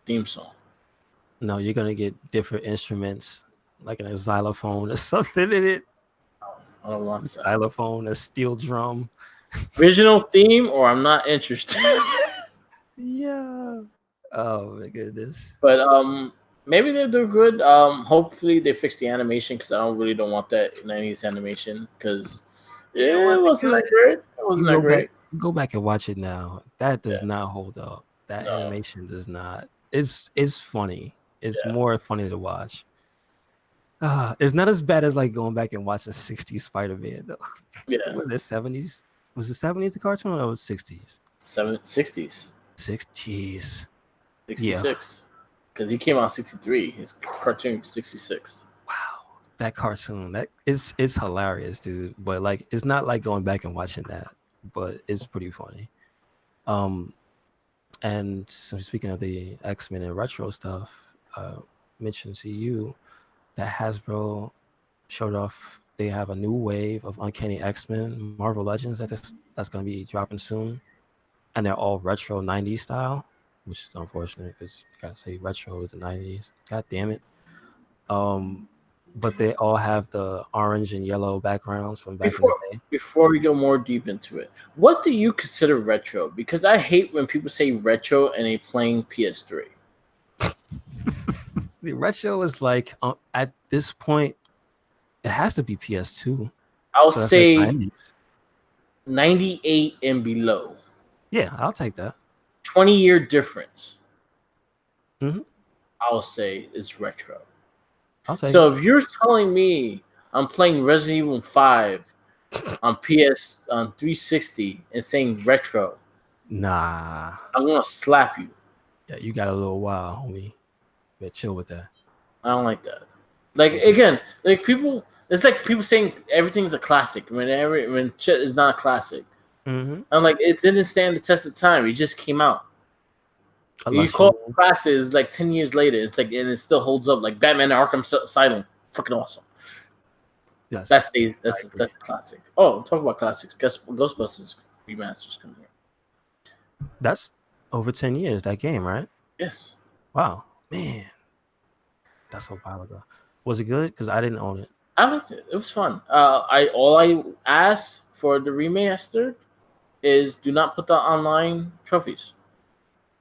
theme song. No, you're gonna get different instruments, like a xylophone or something in it. I don't want that. Xylophone, a steel drum. Original theme, or I'm not interested. Yeah. Oh my goodness. But maybe they'll do good. Hopefully they fix the animation because I really don't want that 90s animation because it wasn't that great. It wasn't that great. Go back and watch it now. That does not hold up. That animation does not. It's funny. It's more funny to watch. It's not as bad as like going back and watching 60s Spider-Man though. Yeah. What, the 70s? Was the 70s the cartoon or was 60s? 60s. 60s. 66. Because he came out 63. His cartoon 66. Wow. That cartoon, it's hilarious, dude. But like it's not like going back and watching that, but it's pretty funny. And so speaking of the X-Men and retro stuff, mentioned to you that Hasbro showed off they have a new wave of Uncanny X-Men Marvel Legends that's going to be dropping soon, and they're all retro 90s style, which is unfortunate because you gotta say retro is the 90s. God damn it. but they all have the orange and yellow backgrounds from back in the Before day. before we go more deep into it, what do you consider retro? Because I hate when people say retro and they playing PS3. The retro is like at this point, it has to be PS2. I'll So that's like say 90s. 98 and below. Yeah, I'll take that. 20-year difference, Hmm. I'll say, is retro. I'll take So it. if you're telling me I'm playing Resident Evil 5 on PS on 360 and saying retro, Nah. I'm gonna slap you. Yeah, you got a little while, homie. Better chill with that. I don't like that. Like again, like people, it's like people saying everything's a classic when shit is not a classic. Mm-hmm. I'm like, it didn't stand the test of time. It just came out. You Unless call you, it classics like 10 years later. It's like and it still holds up. Like Batman Arkham Asylum, fucking awesome. That yes, stays. I agree. That's a classic. Oh, talk about classics. Guess Ghostbusters remasters coming here. That's over 10 years, that game, right? Yes, Wow. Man, that's a while ago. Was it good? Because I didn't own it. I liked it. It was fun. I asked for the remaster is do not put the online trophies.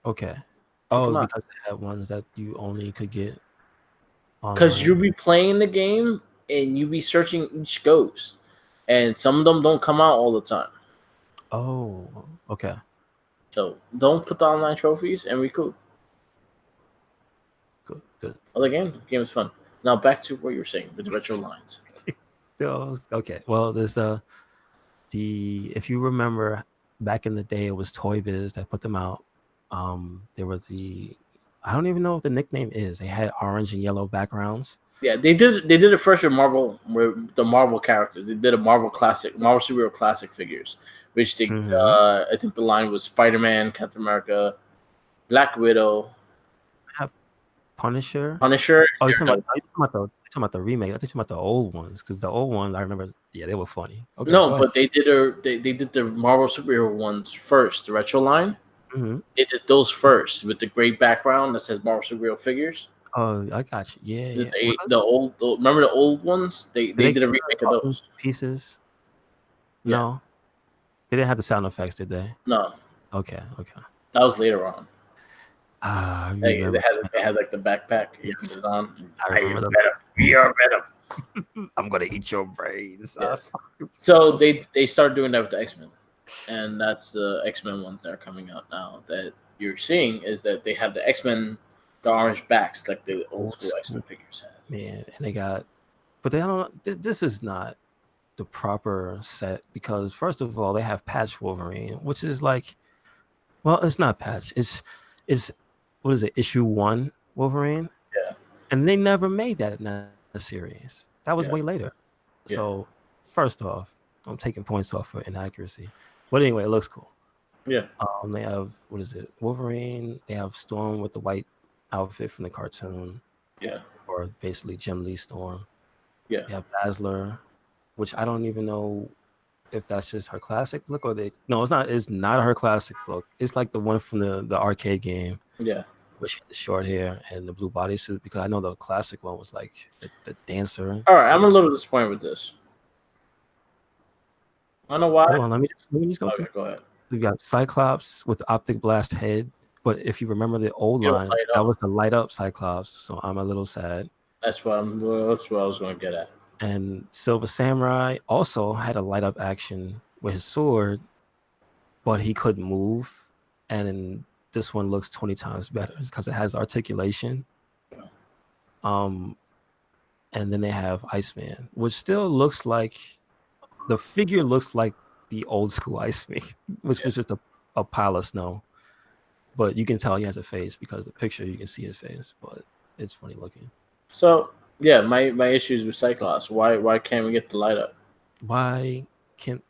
Okay. Take Oh, them out because they had ones that you only could get because you'll online. be playing the game and you be searching each ghost, and some of them don't come out all the time. Oh, okay. So don't put the online trophies and recoup. Good, good. Other the game is fun. Now back to what you were saying with the retro lines. Oh, okay. Well, there's the if you remember back in the day, it was Toy Biz that put them out. There was I don't even know what the nickname is. They had orange and yellow backgrounds. Yeah, they did. They did it first with Marvel, with the Marvel characters. They did a Marvel classic, Marvel superhero classic figures, which they, Mm-hmm. I think the line was Spider Man, Captain America, Black Widow, Have Punisher. Punisher. Oh, you're talking about the remake. I think you're talking about the old ones, because the old ones I remember. Yeah, they were funny. Okay, No, go ahead. but they did the Marvel superhero ones first, the retro line. Mm-hmm. They did those first with the gray background that says Marvel superhero figures. Oh, I got you. Yeah, yeah. Remember the old ones? Did They they did a come out remake of all in those. pieces? Yeah, No, they didn't have the sound effects, did they? no, Okay, okay. that was later on. Ah, I They remember. had like the backpack. You put Yes, it on. I I am remember them. better. You're better. I'm gonna eat your brains. Yeah. I'm So so they started doing that with the X Men, and that's the X Men ones that are coming out now. That you're seeing is that they have the X Men, the orange backs like the old old school X Men school, figures have. man. And they got, but they don't. This is not the proper set, because first of all, they have Patch Wolverine, which is like, well, it's not Patch. It's what is it? Issue 1 Wolverine, Yeah, and they never made that in that series. That was yeah, way later. yeah, So first off, I'm taking points off for inaccuracy. But anyway, it looks cool. yeah, They have, what is it? Wolverine. They have Storm with the white outfit from the cartoon, yeah, or basically Jim Lee Storm. yeah. They have Dazzler, which I don't even know if that's just her classic look, or they. No, it's not. It's not her classic look. It's like the one from the arcade game, Yeah. where she had the short hair and the blue bodysuit. Because I know the classic one was like the dancer. All right, I'm a little disappointed with this. I know why. Hold on, let me just go Okay, through. go ahead. We got Cyclops with the optic blast head, but if you remember the old You don't line, light that up. was the light up Cyclops. So I'm a little sad. That's what I'm. That's what I was going to get at. And Silver Samurai also had a light up action with his sword, but he couldn't move. And then this one looks 20 times better because it has articulation. Um, and then they have Iceman, which still looks like the figure looks like the old school Iceman, which Yeah. was just a pile of snow. But you can tell he has a face because the picture you can see his face, but it's funny looking. So yeah, my issues with Cyclops. Why can't we get the light up? Why can't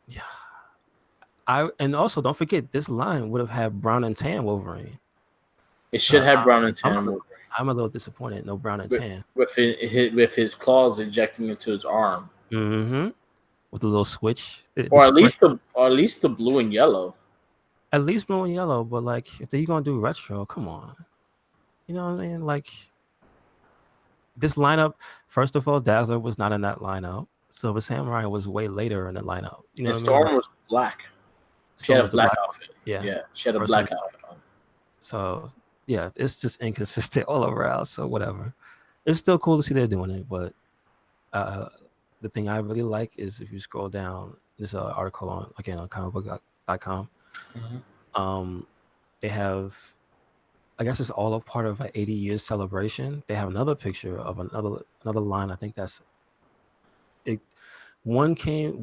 and also don't forget this line would have had brown and tan Wolverine. It should So have brown and I'm, tan Wolverine I'm a little disappointed. No brown and tan. with his claws ejecting into his arm, Mm-hmm. With the little switch, the or sprint. at least the blue and yellow. At least blue and yellow, but like if they're gonna do retro, come on. You know what I mean? Like this lineup, first of all, Dazzler was not in that lineup. Silver Samurai was way later in the lineup. You know And what I mean? Storm was black. She Storm had a was the black black one. outfit. Yeah. Yeah, she had a First one. black outfit on. So yeah, it's just inconsistent all around. So whatever. It's still cool to see they're doing it, but uh, the thing I really like is if you scroll down, this article on again on comicbook.com. Mm-hmm. They have, I guess it's all a part of an 80 years celebration. They have another picture of another line. I think that's it. One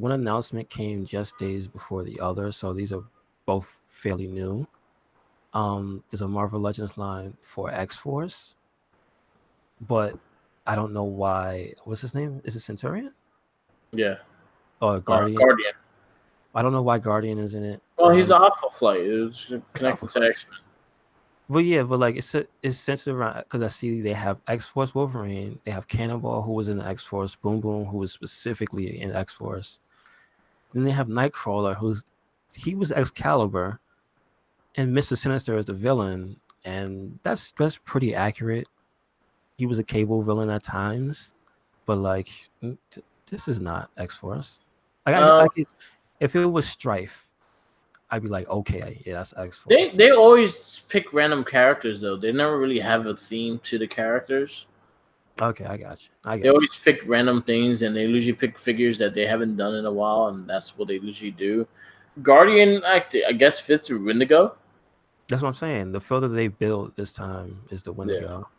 announcement came just days before the other, so these are both fairly new. There's a Marvel Legends line for X-Force, but I don't know why. What's his name? Is it Centurion Yeah. or Guardian? Guardian. I don't know why Guardian is in it. Well, he's the Alpha Flight. It's It's Alpha connected to Flight. X-Men. But yeah, but like it's centered around because I see they have X-Force Wolverine, they have Cannonball who was in the X-Force, Boom Boom who was specifically in X-Force. Then they have Nightcrawler he was Excalibur, and Mr. Sinister is the villain, and that's pretty accurate. He was a Cable villain at times, but like this is not X-Force. Like I could, if it was Strife, I'd be like, okay, yeah, that's X-Force. They always pick random characters though. They never really have a theme to the characters. Okay, I got you. They always pick random things, and they usually pick figures that they haven't done in a while, and that's what they usually do. Guardian, I guess, fits with Wendigo. That's what I'm saying. The filter they built this time is the Wendigo. Yeah.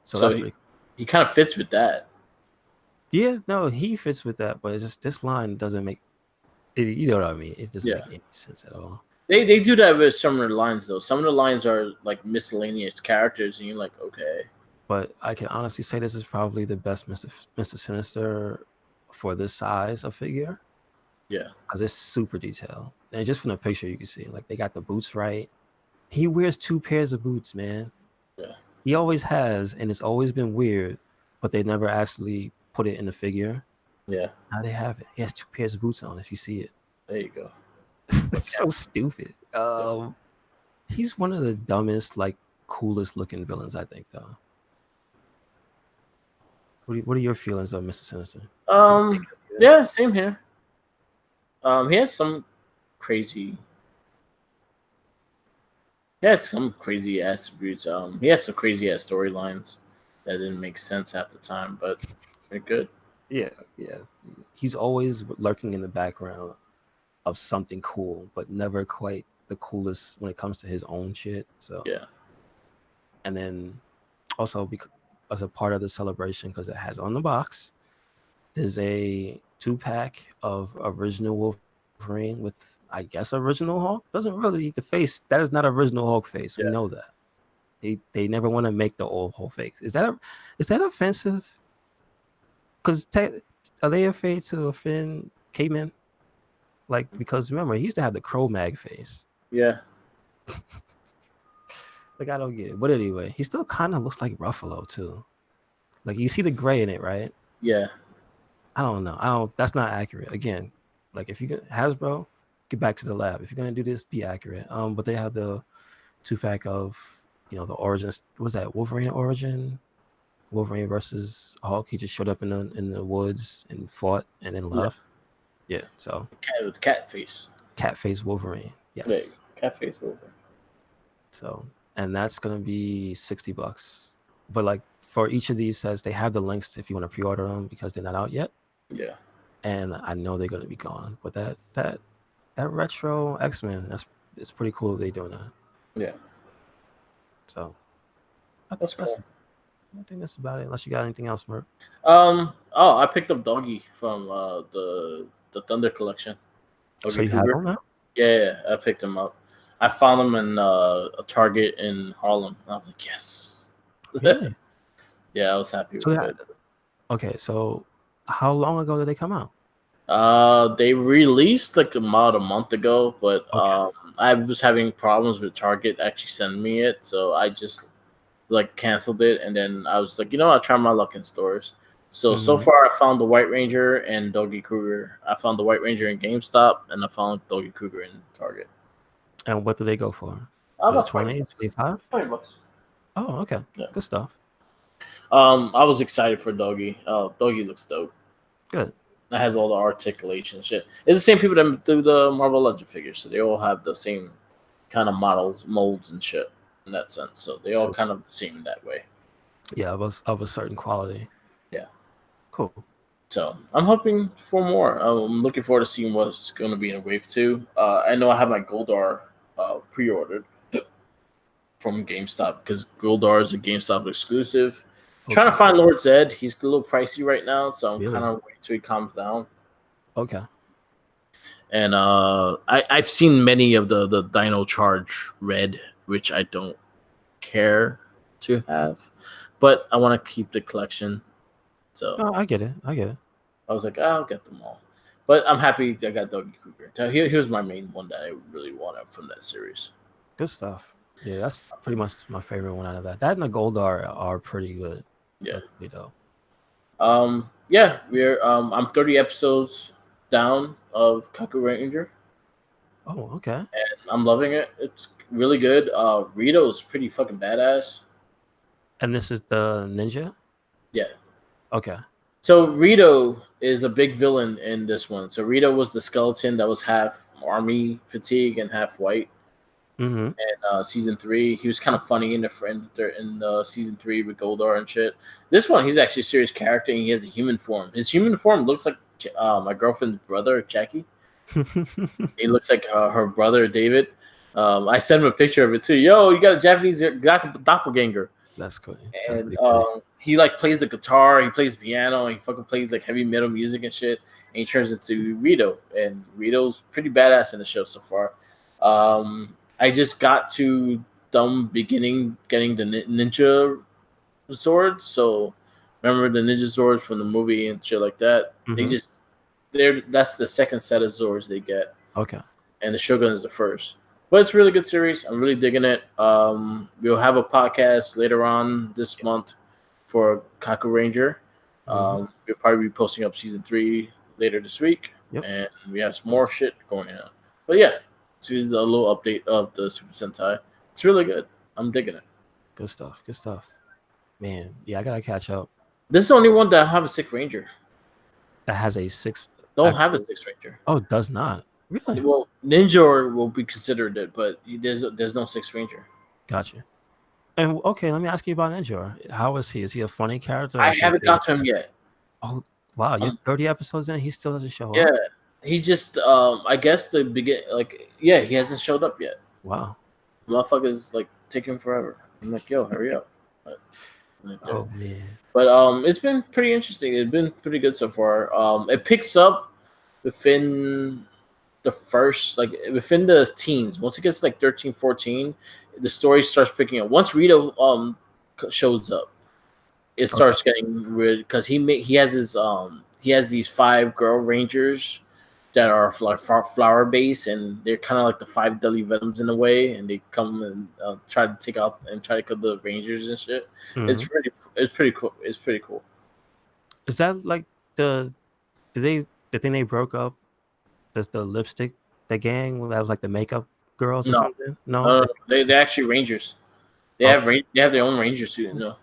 So that's pretty cool. He kind of fits with that. Yeah, no, he fits with that, but it's just this line doesn't make it, you know what I mean? It doesn't make any sense at all. They do that with some of the lines though. Some of the lines are like miscellaneous characters, and you're like, okay. But I can honestly say this is probably the best Mr. Sinister for this size of figure. Yeah. Because it's super detailed. And just from the picture you can see, like they got the boots right. He wears 2 pairs of boots, man. Yeah. He always has, and it's always been weird, but they never actually put it in the figure. Yeah. Now they have it. He has 2 pairs of boots on if you see it. There you go. It's so stupid. He's one of the dumbest, like coolest looking villains, I think, though. What are your feelings of Mr. Sinister? Yeah, same here. He has some crazy. He has some crazy attributes. He has some crazy ass storylines that didn't make sense half the time, but they're good. Yeah. He's always lurking in the background of something cool, but never quite the coolest when it comes to his own shit. So yeah. And then also because as a part of the celebration, because it has on the box, there's a 2-pack of original Wolverine with, I guess, original Hulk. Doesn't really the face. That is not original Hulk face. We know that. They never want to make the old Hulk face. Is that offensive? Because are they afraid to offend cavemen? Like, because remember, he used to have the Cro-Mag face. Yeah. Like, I don't get it. But anyway, he still kind of looks like Ruffalo, too. Like, you see the gray in it, right? Yeah. I don't know. That's not accurate. Again, like, if you get Hasbro, get back to the lab. If you're going to do this, be accurate. But they have the 2-pack of, the origins. Was that Wolverine origin? Wolverine versus Hulk. He just showed up in the woods and fought and then left. Yeah, so cat face. Cat face Wolverine. Yes. Cat face Wolverine. So, and that's gonna be $60. But like for each of these sets, they have the links if you want to pre-order them because they're not out yet. Yeah. And I know they're gonna be gone. But that retro X-Men, it's pretty cool they're doing that. Yeah. So that's cool. I think that's about it. Unless you got anything else, Merc. I picked up Doggy from the Thunder collection. So you have him now? Yeah, I picked him up. I found him in a Target in Harlem. I was like, yes. Yeah. Yeah, I was happy with it. Okay, so how long ago did they come out? They released like about a month ago, but I was having problems with Target actually sending me it, so I just canceled it, and then I was like, I'll try my luck in stores. So far, I found the White Ranger and Doggy Kruger. I found the White Ranger in GameStop, and I found Doggy Kruger in Target. And what do they go for? About 20, 25? $20. Oh, okay. Yeah. Good stuff. I was excited for Doggy. Doggy looks dope. Good. That has all the articulation and shit. It's the same people that do the Marvel Legend figures, so they all have the same kind of models, molds, and shit in that sense. So they all kind of the same in that way. Yeah, of a certain quality. Yeah. Cool. So I'm hoping for more. I'm looking forward to seeing what's going to be in Wave 2. I know I have my Goldar pre-ordered from GameStop because Goldar is a GameStop exclusive. Okay. Trying to find Lord Zed. He's a little pricey right now, so I'm Really? kind of waiting till he calms down. Okay. And I've seen many of the Dino Charge Red, which I don't care to have, but I want to keep the collection. So No, I get it. I get it. I was like, I'll get them all. But I'm happy I got Dougie Cougar. So he was my main one that I really wanted from that series. Good stuff. Yeah, that's pretty much my favorite one out of that. That and the Gold are pretty good. Yeah. You know. Yeah, we're I'm 30 episodes down of Kaku Ranger. Oh, okay. And I'm loving it. It's really good. Rito's pretty fucking badass. And this is the ninja? Yeah. Okay. So Rito is a big villain in this one. So Rito was the skeleton that was half army fatigue and half white. Mm-hmm. And season 3, he was kind of funny in the season 3 with Goldar and shit. This one, he's actually a serious character, and he has a human form. His human form looks like my girlfriend's brother, Jackie. He looks like her brother, David. I sent him a picture of it too. Yo, you got a Japanese doppelganger. That's cool. And he like plays the guitar, he plays piano, he fucking plays like heavy metal music and shit. And he turns into Rito, and Rito's pretty badass in the show so far. I just got to them beginning getting the ninja swords. So remember the ninja swords from the movie and shit like that. Mm-hmm. That's the second set of swords they get. Okay. And the Shogun is the first. But it's a really good series. I'm really digging it. We'll have a podcast later on this month for Kaku Ranger. We'll probably be posting up season 3 later this week. Yep. And we have some more shit going on. But yeah, this is a little update of the Super Sentai. It's really good. I'm digging it. Good stuff. Good stuff. Man, yeah, I gotta catch up. This is the only one that have a 6th Ranger. That has a 6. Don't have a 6th Ranger. Oh, it does not. Really? Well, Ninja will be considered it, but there's no 6th Ranger. Gotcha. And okay, let me ask you about Ninja. How is he? Is he a funny character? I haven't got to him yet. Oh wow, you're 30 episodes in. He still doesn't show up. Yeah, he just I guess he hasn't showed up yet. Wow. Motherfuckers like taking forever. I'm like, yo, hurry up. Oh man. But it's been pretty interesting. It's been pretty good so far. It picks up within the first, like within the teens. Once it gets like 13, 14, the story starts picking up. Once Rito shows up, it starts getting weird because he has these 5 girl rangers that are like flower based, and they're kind of like the 5 deadly venoms in a way, and they come and try to take out and try to kill the rangers and shit. Mm-hmm. It's pretty cool. It's pretty cool. Is that like the thing they broke up? Does the lipstick, the gang that was like the makeup girls or something? No, they actually rangers. They have their own ranger suit. No.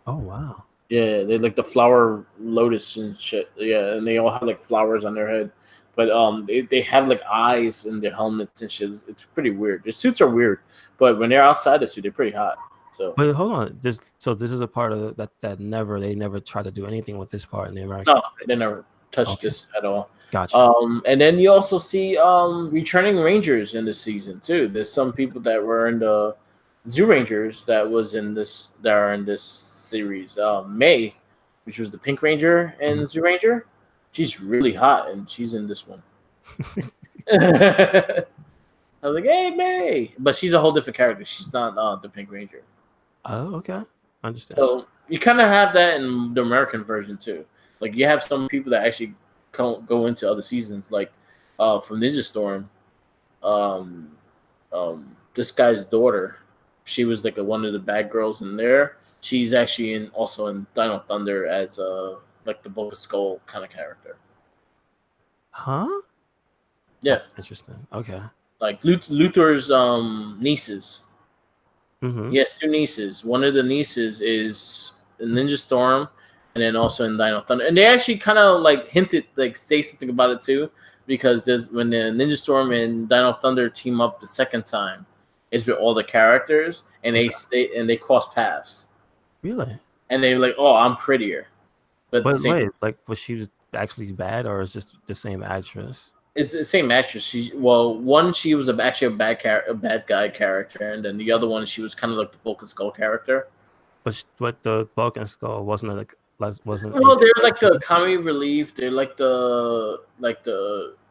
Oh wow. Yeah, they like the flower lotus and shit. Yeah, and they all have like flowers on their head, but they have like eyes in their helmets and shit. It's pretty weird. Their suits are weird, but when they're outside the suit, they're pretty hot. So, but hold on, this is a part of that they never try to do anything with this part in the American. No, they never touched this at all. Gotcha. And then you also see returning Rangers in this season too. There's some people that were in the Zoo Rangers that are in this series. May, which was the Pink Ranger and Zoo Ranger, she's really hot and she's in this one. I was like, hey May, but she's a whole different character. She's not the Pink Ranger. Oh, okay, I understand. So you kind of have that in the American version too. Like you have some people that actually go into other seasons, like from Ninja Storm. This guy's daughter, she was like one of the bad girls in there. She's actually also in Dino Thunder as like the Boca Skull kind of character. Huh? Yeah. That's interesting. Okay. Like Luther's nieces. Mm-hmm. He has 2 nieces. One of the nieces is Ninja Storm, and then also in Dino Thunder. And they actually kind of like hinted, like say something about it too, because there's when the Ninja Storm and Dino Thunder team up the second time, is with all the characters, and they cross paths, Really? and they're like, "Oh, I'm prettier," but at the But same, wait, like, was she actually bad, or is just the same actress? it's the same actress. She was actually a bad guy character, and then the other one she was kind of like the Bulk and Skull character. But the Bulk and Skull wasn't a Well, they're like the comedy relief. They're like the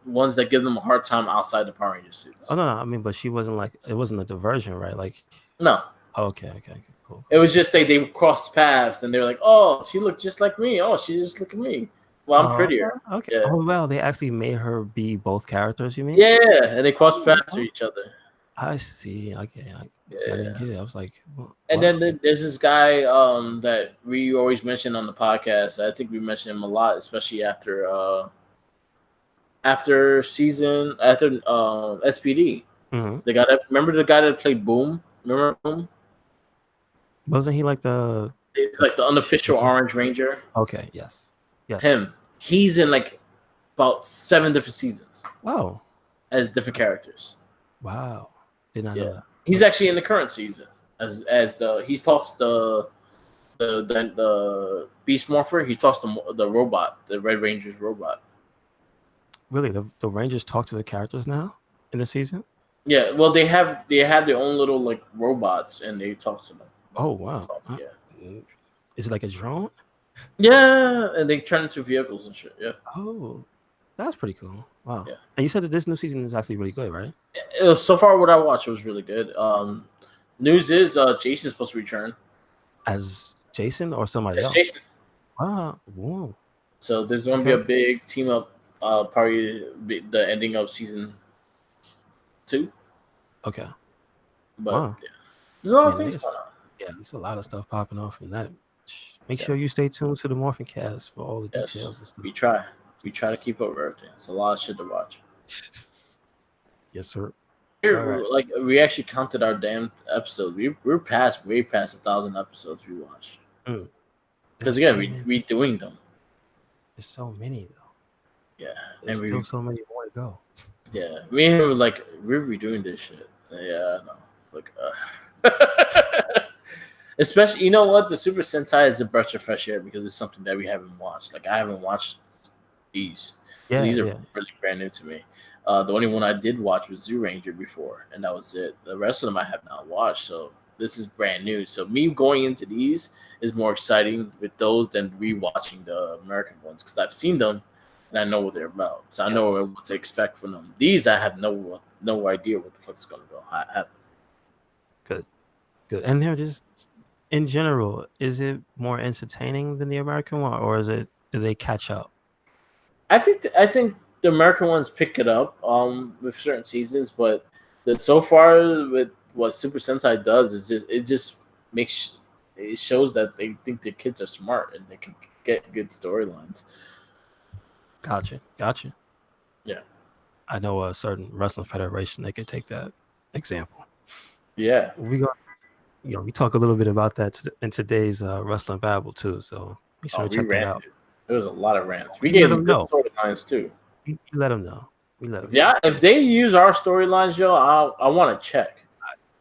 ones that give them a hard time outside the Power Ranger suits. Oh no, I mean, but she wasn't like, it wasn't a diversion, right? Like, No, okay, cool. it was just they crossed paths, and they were like, "Oh, she looked just like me. Oh, she just look at me. Well, I'm prettier." Okay. Yeah. Oh well, they actually made her be both characters. You mean? Yeah, and they crossed paths with each other. I see. Okay, I Yeah. didn't get it. I was like, And then there's this guy that we always mention on the podcast. I think we mentioned him a lot, especially after SPD. Mm-hmm. Remember the guy that played Boom? Remember Boom? Wasn't he like the? It's like the unofficial Orange Ranger. Okay. Yes. Him. He's in like about 7 different seasons. Wow. As different characters. Wow. Did not know that. He's actually in the current season he talks the Beast Morpher. He talks the robot, the Red Ranger's robot. Really, the Rangers talk to the characters now in the season? Yeah, well, they have their own little like robots, and they talk to them. Oh wow! Yeah, is it like a drone? Yeah, and they turn into vehicles and shit. Yeah. Oh, that's pretty cool. Wow. Yeah. And you said that this new season is actually really good, right? So far, what I watched was really good. News is Jason's supposed to return as Jason or somebody else. Jason. Wow. Whoa. So there's going to be a big team up. Probably the ending of season 2. Okay. But yeah. There's a lot of things going on. Yeah, there's a lot of stuff popping off from that. Make sure you stay tuned to the Morphin Cast for all the details and stuff. We try to keep up with everything. It's a lot of shit to watch. Yes, sir. Right. Like we actually counted our damn episodes. We're way past 1,000 episodes we watched. Because again, we doing them. There's so many though. Yeah, there's still so many more to go. Yeah, me and him were like, we're redoing this shit. Yeah, I know. Like, especially, you know what? The Super Sentai is a breath of fresh air because it's something that we haven't watched. Like, I haven't watched these. So these are really brand new to me. The only one I did watch was Zoo Ranger before, and that was it. The rest of them I have not watched, so this is brand new. So me going into these is more exciting with those than rewatching the American ones because I've seen them and I know what they're about. So I know what to expect from them. These I have no idea what the fuck's going to go happen. Good. And they're just, in general, is it more entertaining than the American one, or do they catch up? I think the American ones pick it up with certain seasons, but so far with what Super Sentai does is it shows that they think the kids are smart and they can get good storylines. Gotcha. Yeah. I know a certain wrestling federation, they could take that example. Yeah. We talk a little bit about that in today's Wrestling Babble too, so make sure to check that out. There was a lot of rants. We gave them good storylines too. We let them know. If they use our storylines, yo, I want to check.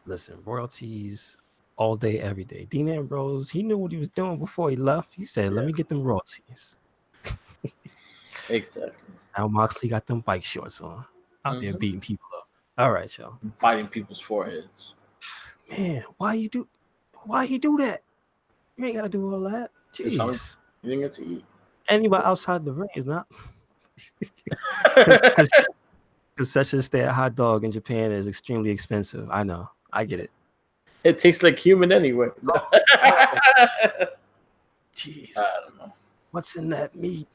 Listen, royalties all day, every day. Dean Ambrose, he knew what he was doing before he left. He said, "Let me get them royalties." Exactly. Now Moxley got them bike shorts on, out there beating people up. All right, y'all. Biting people's foreheads. Man, why you do that? You ain't gotta do all that. Jeez. You didn't get to eat. Anybody outside the ring is not. Because concession stand hot dog in Japan is extremely expensive. I know. I get it. It tastes like human anyway. Jeez. I don't know. What's in that meat?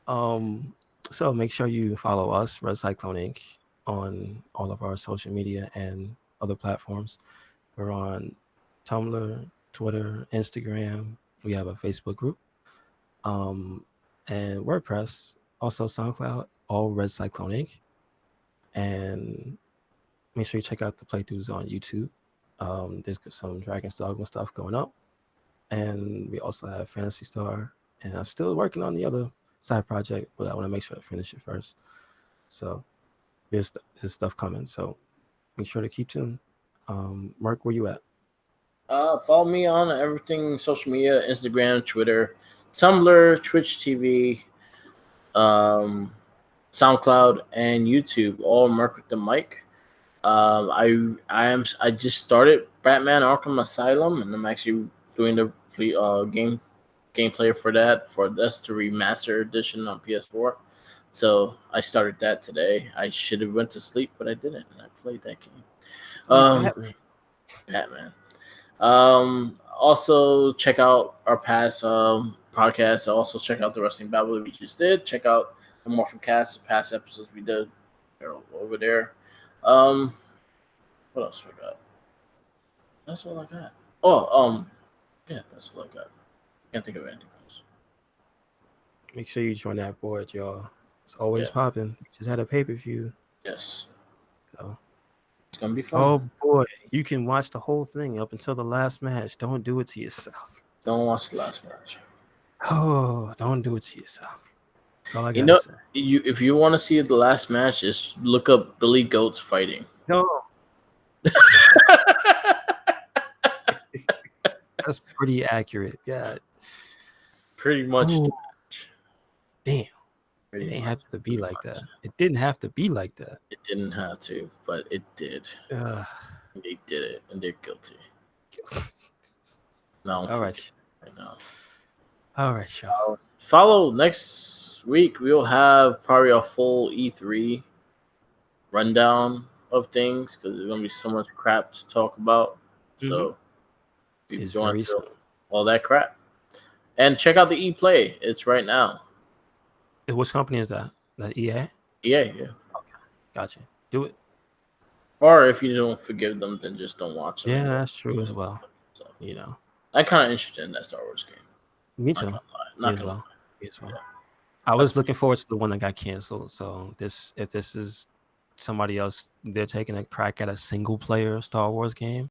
So make sure you follow us, RedCycloneInc, on all of our social media and other platforms. We're on Tumblr, Twitter, Instagram. We have a Facebook group. And WordPress, also SoundCloud, all RedCycloneInc. And make sure you check out the playthroughs on YouTube. There's some Dragon's Dogma stuff going up. and we also have Fantasy Star. And I'm still working on the other side project, but I want to make sure to finish it first. So there's stuff coming. So make sure to keep tuned. Mark, where you at? Follow me on everything social media: Instagram, Twitter, Tumblr, Twitch TV, um, SoundCloud, and YouTube. All Merc with the mic. I just started Batman Arkham Asylum, and I'm actually doing the gameplay for that. For that's the remaster edition on PS4. So I started that today. I should have went to sleep, but I didn't, and I played that game. Batman. Batman. Also check out our past podcasts. Also check out the Wrestling Babble we just did. Check out the Morphin Cast, past episodes we did. They're over there. What else we got? That's all I got. Yeah, that's all I got. Can't think of anything else. Make sure you join that board, y'all. It's always Yeah. popping. We just had a pay-per-view. Yes. So It's gonna be fun. oh boy, you can watch the whole thing up until the last match. Don't do it to yourself. Don't watch the last match. Oh, don't do it to yourself. That's all I You gotta know, say. if you want to see the last match, just look up Billy Goats fighting. No, that's pretty accurate. Yeah. Pretty much. Oh, damn. Pretty It ain't much, have to be pretty like much. that. It didn't have to be like that. It didn't have to, but it did. They did it, and they're guilty. Now, all right. right now. All right, y'all. Follow next week. We'll have probably a full E3 rundown of things because there's gonna be so much crap to talk about. So It's going very through soon. all that crap. And check out the E Play. It's right now. Which company is that? That EA? Yeah. Okay, gotcha. Do it. Or if you don't forgive them, then just don't watch them. Yeah, that's true as well. So, You know, I'm kind of interested in that Star Wars game. me too. Not gonna lie. Me as well. Yeah. I was looking forward to the one that got canceled. So if this is somebody else, they're taking a crack at a single player Star Wars game.